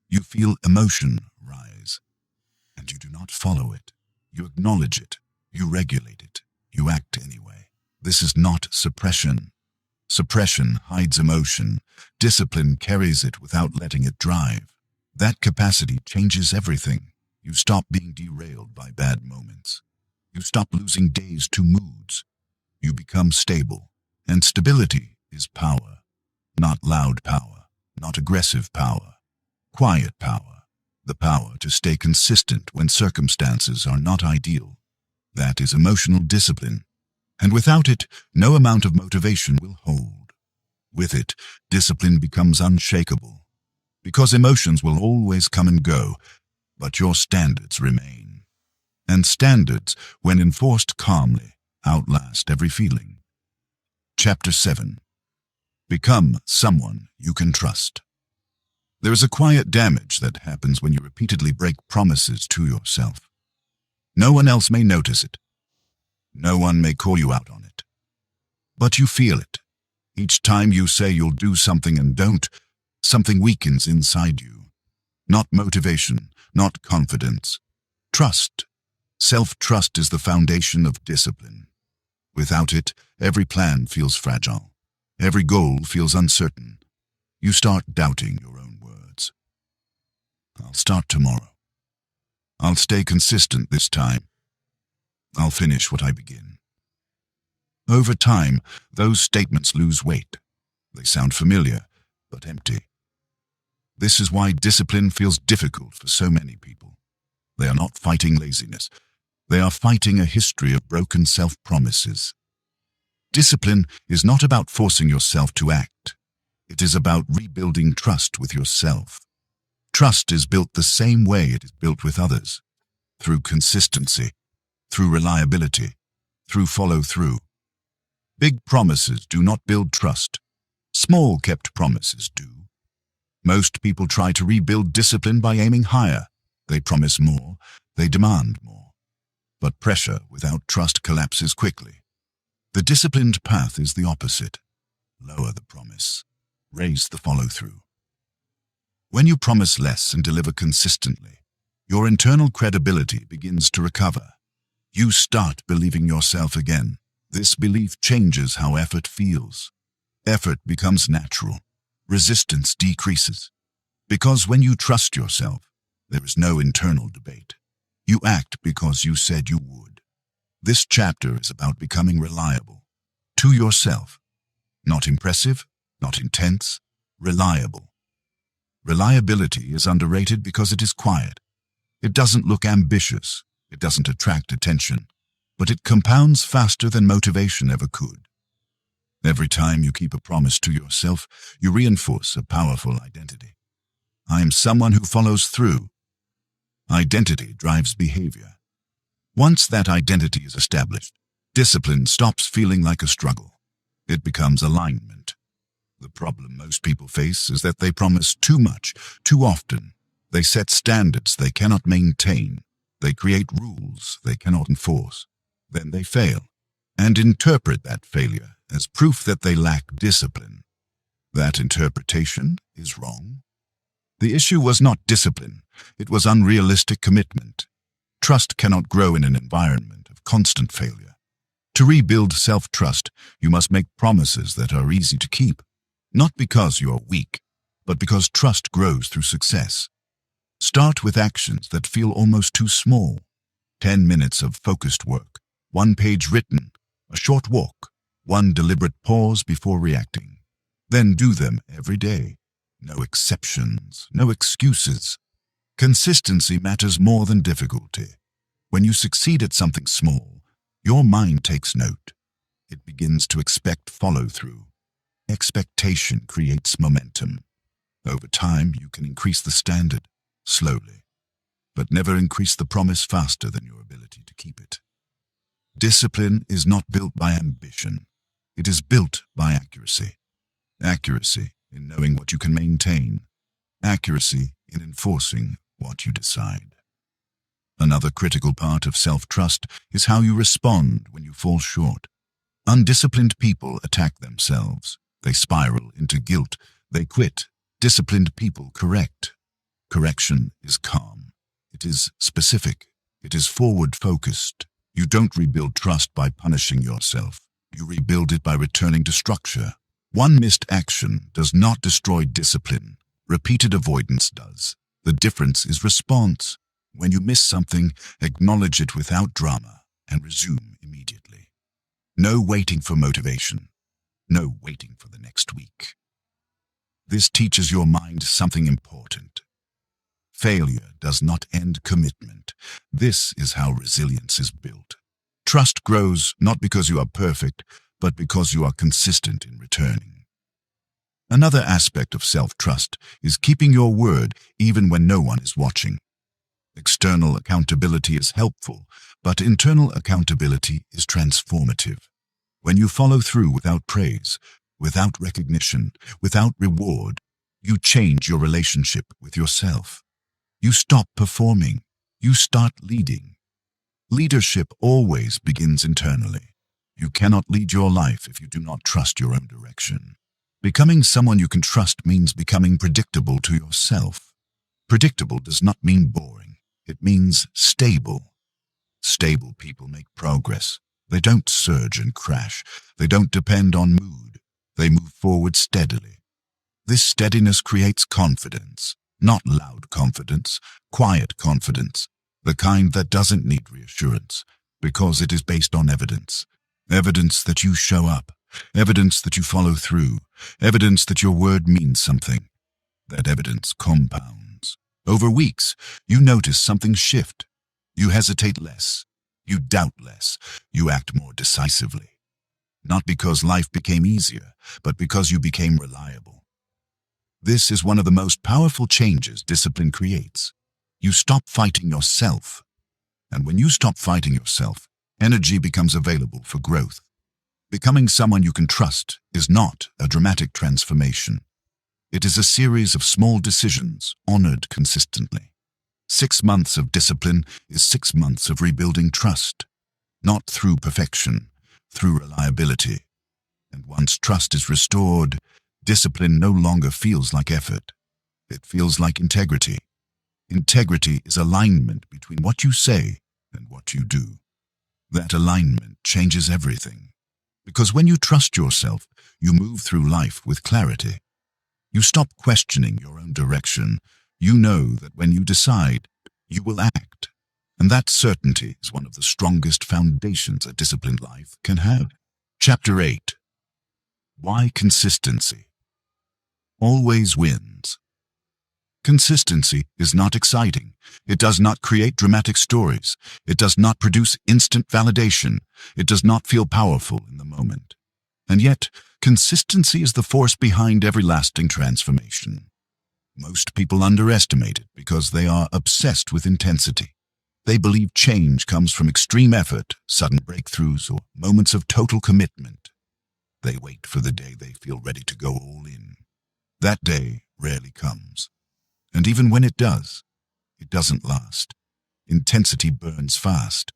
Speaker 1: You feel emotion rise, and you do not follow it. You acknowledge it. You regulate it. You act anyway. This is not suppression. Suppression hides emotion. Discipline carries it without letting it drive. That capacity changes everything. You stop being derailed by bad moments. You stop losing days to moods. You become stable. And stability is power. Not loud power, not aggressive power. Quiet power. The power to stay consistent when circumstances are not ideal. That is emotional discipline. And without it, no amount of motivation will hold. With it, discipline becomes unshakable. Because emotions will always come and go, but your standards remain. And standards, when enforced calmly, outlast every feeling. Chapter 7. Become someone you can trust. There is a quiet damage that happens when you repeatedly break promises to yourself. No one else may notice it. No one may call you out on it. But you feel it. Each time you say you'll do something and don't, something weakens inside you. Not motivation, not confidence. Trust. Self-trust is the foundation of discipline. Without it, every plan feels fragile. Every goal feels uncertain. You start doubting your own words. I'll start tomorrow. I'll stay consistent this time. I'll finish what I begin. Over time, those statements lose weight. They sound familiar, but empty. This is why discipline feels difficult for so many people. They are not fighting laziness. They are fighting a history of broken self-promises. Discipline is not about forcing yourself to act. It is about rebuilding trust with yourself. Trust is built the same way it is built with others, through consistency, through reliability, through follow-through. Big promises do not build trust. Small kept promises do. Most people try to rebuild discipline by aiming higher. They promise more, they demand more. But pressure without trust collapses quickly. The disciplined path is the opposite. Lower the promise. Raise the follow-through. When you promise less and deliver consistently, your internal credibility begins to recover. You start believing yourself again. This belief changes how effort feels. Effort becomes natural. Resistance decreases. Because when you trust yourself, there is no internal debate. You act because you said you would. This chapter is about becoming reliable. To yourself. Not impressive, not intense, reliable. Reliability is underrated because it is quiet. It doesn't look ambitious. It doesn't attract attention, but it compounds faster than motivation ever could. Every time you keep a promise to yourself, you reinforce a powerful identity. I am someone who follows through. Identity drives behavior. Once that identity is established, discipline stops feeling like a struggle. It becomes alignment. The problem most people face is that they promise too much, too often. They set standards they cannot maintain. They create rules they cannot enforce. Then they fail, and interpret that failure as proof that they lack discipline. That interpretation is wrong. The issue was not discipline. It was unrealistic commitment. Trust cannot grow in an environment of constant failure. To rebuild self-trust, you must make promises that are easy to keep. Not because you are weak, but because trust grows through success. Start with actions that feel almost too small. 10 minutes of focused work, 1 page written, a short walk, 1 deliberate pause before reacting. Then do them every day. No exceptions, no excuses. Consistency matters more than difficulty. When you succeed at something small, your mind takes note. It begins to expect follow-through. Expectation creates momentum. Over time, you can increase the standard, slowly, but never increase the promise faster than your ability to keep it. Discipline is not built by ambition. It is built by accuracy. Accuracy in knowing what you can maintain. Accuracy in enforcing what you decide. Another critical part of self-trust is how you respond when you fall short. Undisciplined people attack themselves. They spiral into guilt. They quit. Disciplined people correct. Correction is calm. It is specific. It is forward-focused. You don't rebuild trust by punishing yourself. You rebuild it by returning to structure. One missed action does not destroy discipline. Repeated avoidance does. The difference is response. When you miss something, acknowledge it without drama and resume immediately. No waiting for motivation. No waiting for the next week. This teaches your mind something important. Failure does not end commitment. This is how resilience is built. Trust grows not because you are perfect, but because you are consistent in returning. Another aspect of self-trust is keeping your word even when no one is watching. External accountability is helpful, but internal accountability is transformative. When you follow through without praise, without recognition, without reward, you change your relationship with yourself. You stop performing. You start leading. Leadership always begins internally. You cannot lead your life if you do not trust your own direction. Becoming someone you can trust means becoming predictable to yourself. Predictable does not mean boring. It means stable. Stable people make progress. They don't surge and crash. They don't depend on mood. They move forward steadily. This steadiness creates confidence, not loud confidence, quiet confidence, the kind that doesn't need reassurance, because it is based on evidence. Evidence that you show up, evidence that you follow through, evidence that your word means something. That evidence compounds. Over weeks, you notice something shift. You hesitate less. You doubt less. You act more decisively. Not because life became easier, but because you became reliable. This is one of the most powerful changes discipline creates. You stop fighting yourself. And when you stop fighting yourself, energy becomes available for growth. Becoming someone you can trust is not a dramatic transformation. It is a series of small decisions honored consistently. 6 months of discipline is 6 months of rebuilding trust, not through perfection, through reliability. And once trust is restored, discipline no longer feels like effort. It feels like integrity. Integrity is alignment between what you say and what you do. That alignment changes everything. Because when you trust yourself, you move through life with clarity. You stop questioning your own direction. You know that when you decide, you will act. And that certainty is one of the strongest foundations a disciplined life can have. Chapter 8. Why consistency always wins. Consistency is not exciting. It does not create dramatic stories. It does not produce instant validation. It does not feel powerful in the moment. And yet, consistency is the force behind every lasting transformation. Most people underestimate it because they are obsessed with intensity. They believe change comes from extreme effort, sudden breakthroughs, or moments of total commitment. They wait for the day they feel ready to go all in. That day rarely comes. And even when it does, it doesn't last. Intensity burns fast.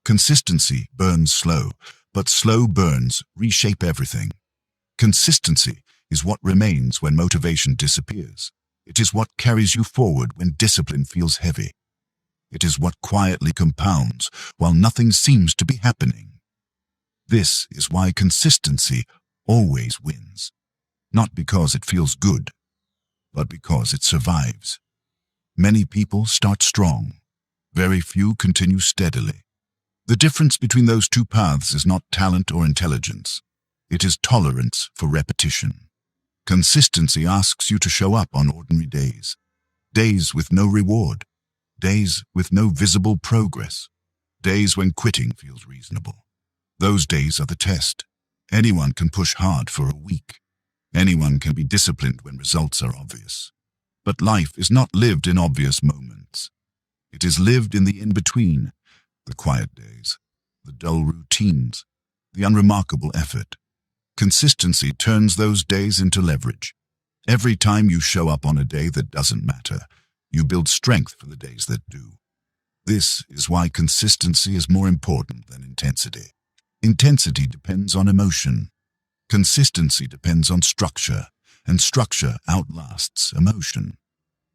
Speaker 1: Consistency burns slow, but slow burns reshape everything. Consistency is what remains when motivation disappears. It is what carries you forward when discipline feels heavy. It is what quietly compounds while nothing seems to be happening. This is why consistency always wins. Not because it feels good, but because it survives. Many people start strong. Very few continue steadily. The difference between those two paths is not talent or intelligence. It is tolerance for repetition. Consistency asks you to show up on ordinary days. Days with no reward. Days with no visible progress. Days when quitting feels reasonable. Those days are the test. Anyone can push hard for a week. Anyone can be disciplined when results are obvious. But life is not lived in obvious moments. It is lived in the in-between, the quiet days, the dull routines, the unremarkable effort. Consistency turns those days into leverage. Every time you show up on a day that doesn't matter, you build strength for the days that do. This is why consistency is more important than intensity. Intensity depends on emotion. Consistency depends on structure, and structure outlasts emotion.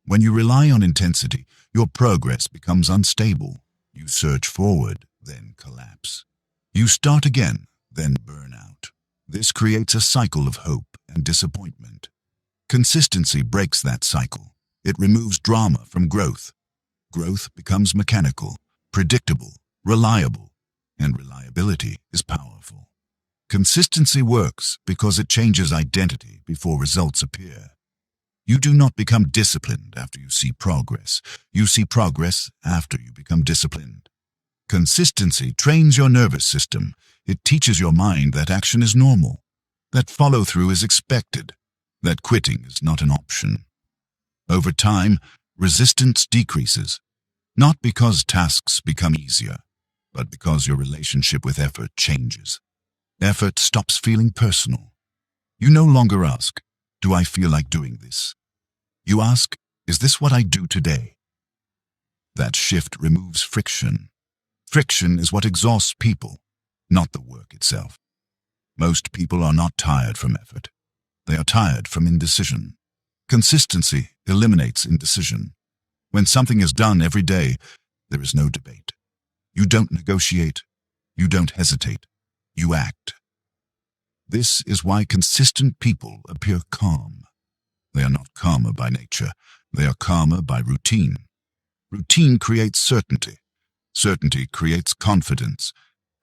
Speaker 1: When you rely on intensity, your progress becomes unstable. You surge forward, then collapse. You start again, then burn out. This creates a cycle of hope and disappointment. Consistency breaks that cycle. It removes drama from growth. Growth becomes mechanical, predictable, reliable, and reliability is powerful. Consistency works because it changes identity before results appear. You do not become disciplined after you see progress. You see progress after you become disciplined. Consistency trains your nervous system. It teaches your mind that action is normal, that follow-through is expected, that quitting is not an option. Over time, resistance decreases, not because tasks become easier, but because your relationship with effort changes. Effort stops feeling personal. You no longer ask, "Do I feel like doing this?" You ask, "Is this what I do today?" That shift removes friction. Friction is what exhausts people, not the work itself. Most people are not tired from effort. They are tired from indecision. Consistency eliminates indecision. When something is done every day, there is no debate. You don't negotiate. You don't hesitate. You act. This is why consistent people appear calm. They are not calmer by nature. They are calmer by routine. Routine creates certainty. Certainty creates confidence.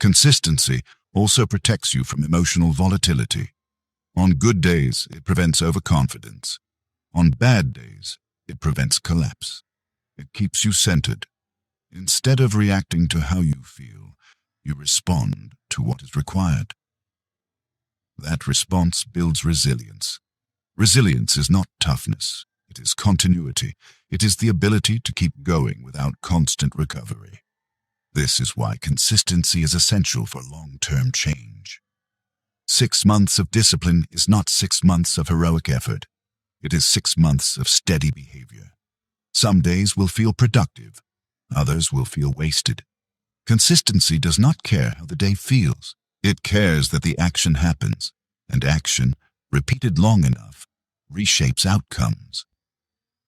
Speaker 1: Consistency also protects you from emotional volatility. On good days, it prevents overconfidence. On bad days, it prevents collapse. It keeps you centered. Instead of reacting to how you feel, you respond to what is required. That response builds resilience. Resilience is not toughness. It is continuity. It is the ability to keep going without constant recovery. This is why consistency is essential for long-term change. 6 months of discipline is not 6 months of heroic effort. It is 6 months of steady behavior. Some days will feel productive. Others will feel wasted. Consistency does not care how the day feels. It cares that the action happens, and action, repeated long enough, reshapes outcomes.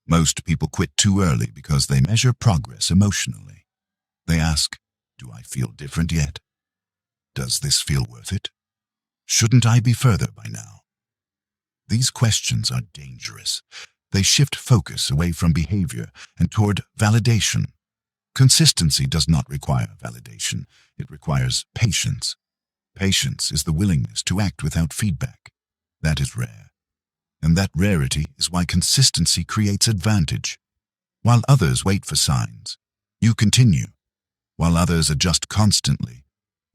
Speaker 1: Most people quit too early because they measure progress emotionally. They ask, "Do I feel different yet? Does this feel worth it? Shouldn't I be further by now?" These questions are dangerous. They shift focus away from behavior and toward validation. Consistency does not require validation. It requires patience. Patience is the willingness to act without feedback. That is rare. And that rarity is why consistency creates advantage. While others wait for signs, you continue. While others adjust constantly,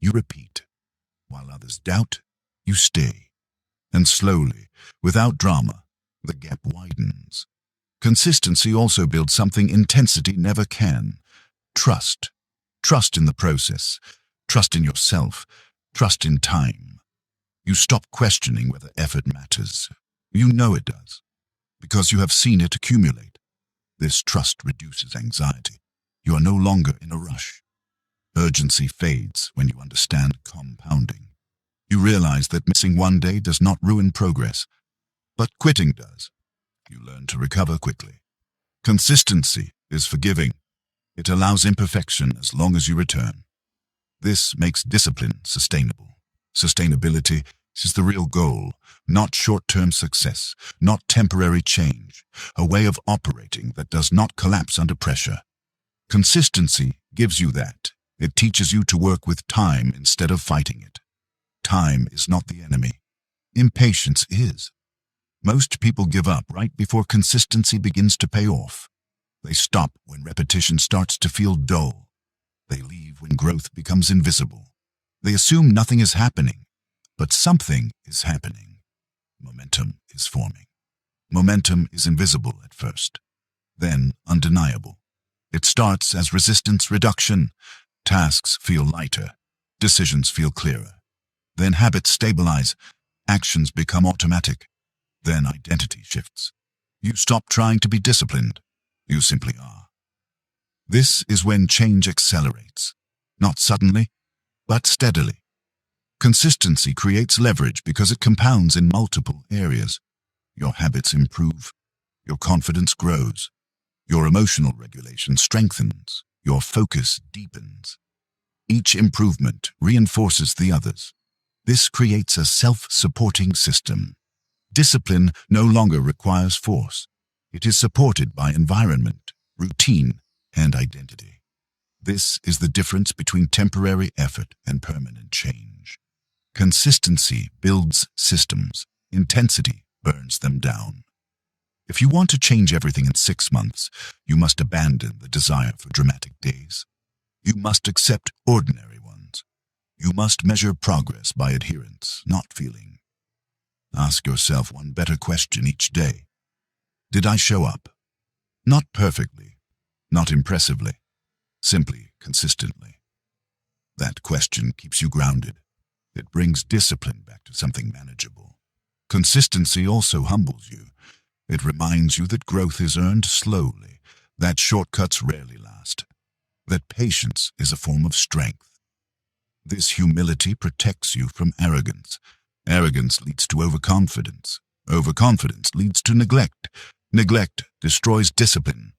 Speaker 1: you repeat. While others doubt, you stay. And slowly, without drama, the gap widens. Consistency also builds something intensity never can. Trust. Trust in the process. Trust in yourself. Trust in time. You stop questioning whether effort matters. You know it does, because you have seen it accumulate. This trust reduces anxiety. You are no longer in a rush. Urgency fades when you understand compounding. You realize that missing one day does not ruin progress, but quitting does. You learn to recover quickly. Consistency is forgiving. It allows imperfection as long as you return. This makes discipline sustainable. Sustainability is the real goal, not short-term success, not temporary change, a way of operating that does not collapse under pressure. Consistency gives you that. It teaches you to work with time instead of fighting it. Time is not the enemy. Impatience is. Most people give up right before consistency begins to pay off. They stop when repetition starts to feel dull. They leave when growth becomes invisible. They assume nothing is happening, but something is happening. Momentum is forming. Momentum is invisible at first, then undeniable. It starts as resistance reduction. Tasks feel lighter. Decisions feel clearer. Then habits stabilize. Actions become automatic. Then identity shifts. You stop trying to be disciplined. You simply are. This is when change accelerates. Not suddenly, but steadily. Consistency creates leverage because it compounds in multiple areas. Your habits improve. Your confidence grows. Your emotional regulation strengthens. Your focus deepens. Each improvement reinforces the others. This creates a self-supporting system. Discipline no longer requires force. It is supported by environment, routine, and identity. This is the difference between temporary effort and permanent change. Consistency builds systems. Intensity burns them down. If you want to change everything in 6 months, you must abandon the desire for dramatic days. You must accept ordinary ones. You must measure progress by adherence, not feeling. Ask yourself one better question each day. Did I show up? Not perfectly, not impressively, simply consistently. That question keeps you grounded. It brings discipline back to something manageable. Consistency also humbles you. It reminds you that growth is earned slowly, that shortcuts rarely last, that patience is a form of strength. This humility protects you from arrogance. Arrogance leads to overconfidence. Overconfidence leads to neglect. Neglect destroys discipline.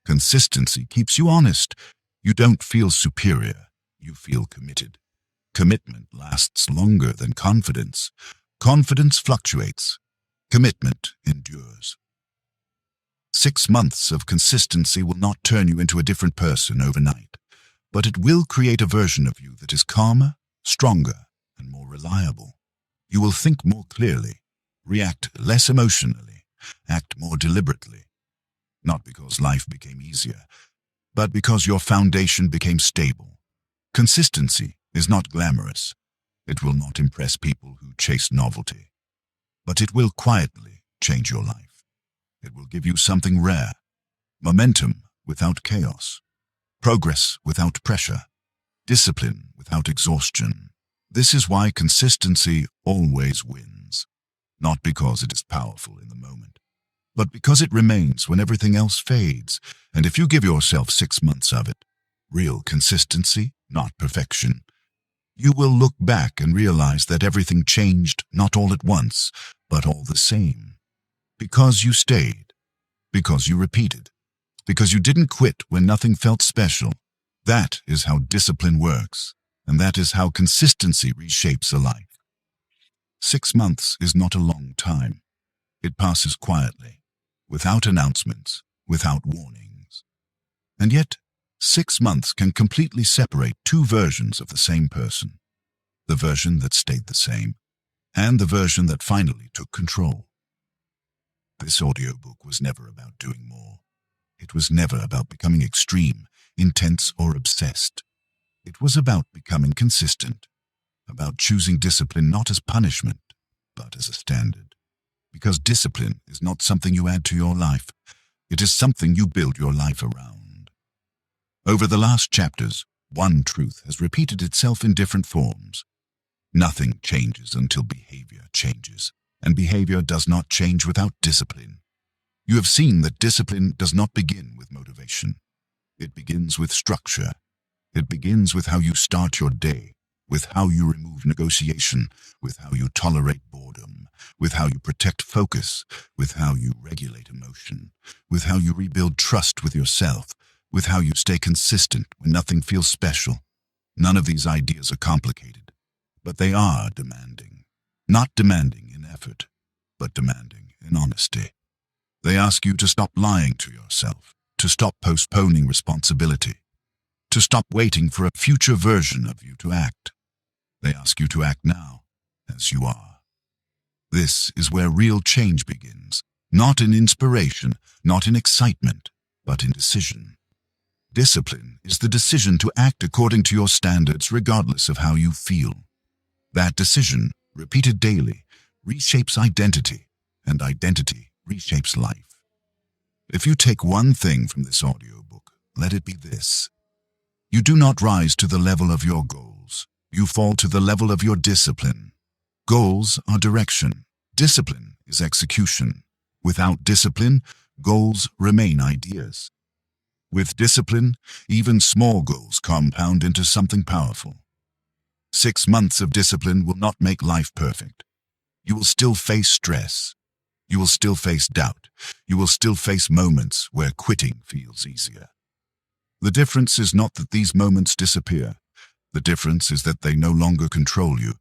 Speaker 1: Consistency keeps you honest. You don't feel superior. You feel committed. Commitment lasts longer than confidence. Confidence fluctuates. Commitment endures. 6 months of consistency will not turn you into a different person overnight, but it will create a version of you that is calmer, stronger, and more reliable. You will think more clearly, react less emotionally, act more deliberately. Not because life became easier, but because your foundation became stable. Consistency is not glamorous. It will not impress people who chase novelty, but it will quietly change your life. It will give you something rare: momentum without chaos, progress without pressure, discipline without exhaustion. This is why consistency always wins, not because it is powerful in the moment, but because it remains when everything else fades. And if you give yourself 6 months of it, real consistency, not perfection, you will look back and realize that everything changed not all at once, but all the same. Because you stayed, because you repeated, because you didn't quit when nothing felt special. That is how discipline works, and that is how consistency reshapes a life. 6 months is not a long time. It passes quietly, without announcements, without warnings. And yet, 6 months can completely separate two versions of the same person: the version that stayed the same, and the version that finally took control. This audiobook was never about doing more. It was never about becoming extreme, intense, or obsessed. It was about becoming consistent, about choosing discipline not as punishment, but as a standard. Because discipline is not something you add to your life. It is something you build your life around. Over the last chapters, one truth has repeated itself in different forms. Nothing changes until behavior changes, and behavior does not change without discipline. You have seen that discipline does not begin with motivation. It begins with structure. It begins with how you start your day, with how you remove negotiation, with how you tolerate boredom, with how you protect focus, with how you regulate emotion, with how you rebuild trust with yourself, with how you stay consistent when nothing feels special. None of these ideas are complicated, but they are demanding. Not demanding in effort, but demanding in honesty. They ask you to stop lying to yourself, to stop postponing responsibility, to stop waiting for a future version of you to act. They ask you to act now, as you are. This is where real change begins, not in inspiration, not in excitement, but in decision. Discipline is the decision to act according to your standards regardless of how you feel. That decision, repeated daily, reshapes identity, and identity reshapes life. If you take one thing from this audiobook, let it be this: you do not rise to the level of your goals. You fall to the level of your discipline. Goals are direction. Discipline is execution. Without discipline, goals remain ideas. With discipline, even small goals compound into something powerful. 6 months of discipline will not make life perfect. You will still face stress. You will still face doubt. You will still face moments where quitting feels easier. The difference is not that these moments disappear. The difference is that they no longer control you.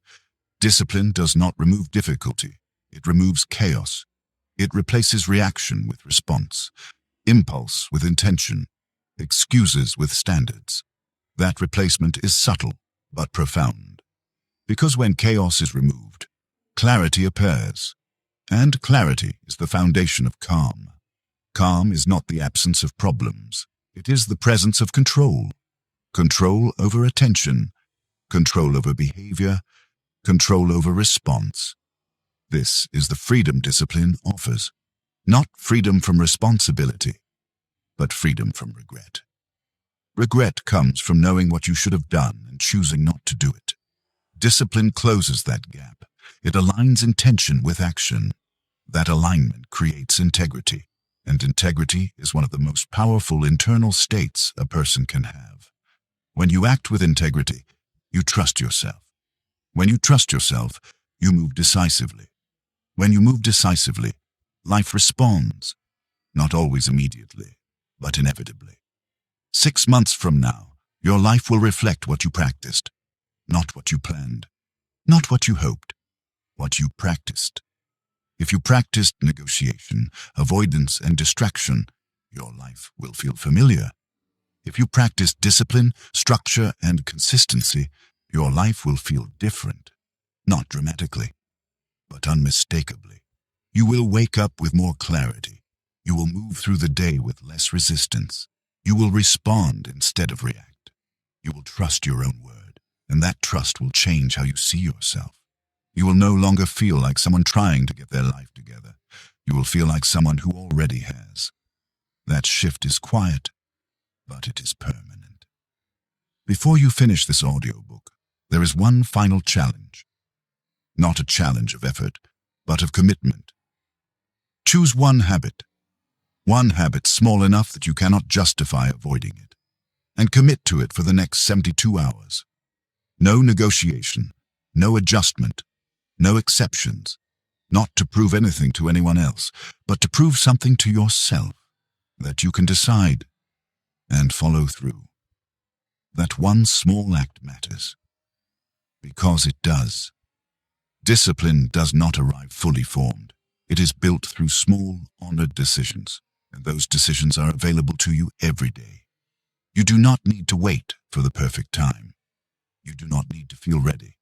Speaker 1: Discipline does not remove difficulty. It removes chaos. It replaces reaction with response, impulse with intention, excuses with standards. That replacement is subtle but profound. Because when chaos is removed, clarity appears. And clarity is the foundation of calm. Calm is not the absence of problems. It is the presence of control. Control over attention, control over behavior, control over response. This is the freedom discipline offers. Not freedom from responsibility, but freedom from regret. Regret comes from knowing what you should have done and choosing not to do it. Discipline closes that gap. It aligns intention with action. That alignment creates integrity, and integrity is one of the most powerful internal states a person can have. When you act with integrity, you trust yourself. When you trust yourself, you move decisively. When you move decisively, life responds, not always immediately, but inevitably. 6 months from now, your life will reflect what you practiced, not what you planned, not what you hoped, what you practiced. If you practiced negotiation, avoidance, and distraction, your life will feel familiar. If you practice discipline, structure, and consistency, your life will feel different, not dramatically, but unmistakably. You will wake up with more clarity. You will move through the day with less resistance. You will respond instead of react. You will trust your own word, and that trust will change how you see yourself. You will no longer feel like someone trying to get their life together. You will feel like someone who already has. That shift is quiet, but it is permanent. Before you finish this audiobook, there is one final challenge. Not a challenge of effort, but of commitment. Choose one habit small enough that you cannot justify avoiding it, and commit to it for the next 72 hours. No negotiation, no adjustment, no exceptions, not to prove anything to anyone else, but to prove something to yourself, that you can decide and follow through. That one small act matters, because it does. Discipline does not arrive fully formed. It is built through small, honored decisions, and those decisions are available to you every day. You do not need to wait for the perfect time. You do not need to feel ready.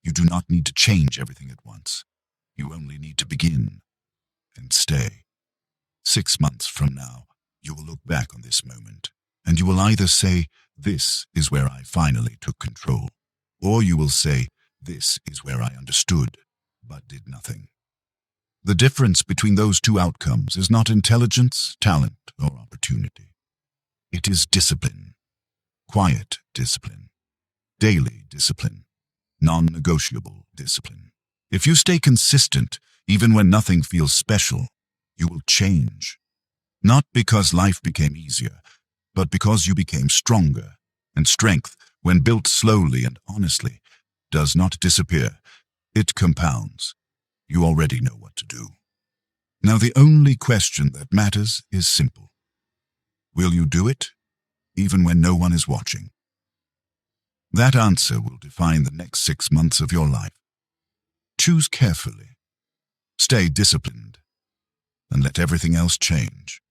Speaker 1: You do not need to change everything at once. You only need to begin and stay. 6 months from now, you will look back on this moment, and you will either say, "This is where I finally took control," or you will say, "This is where I understood, but did nothing." The difference between those two outcomes is not intelligence, talent, or opportunity. It is discipline. Quiet discipline. Daily discipline. Non-negotiable discipline. If you stay consistent, even when nothing feels special, you will change. Not because life became easier, but because you became stronger. And strength, when built slowly and honestly, does not disappear. It compounds. You already know what to do. Now the only question that matters is simple. Will you do it, even when no one is watching? That answer will define the next 6 months of your life. Choose carefully. Stay disciplined, and let everything else change.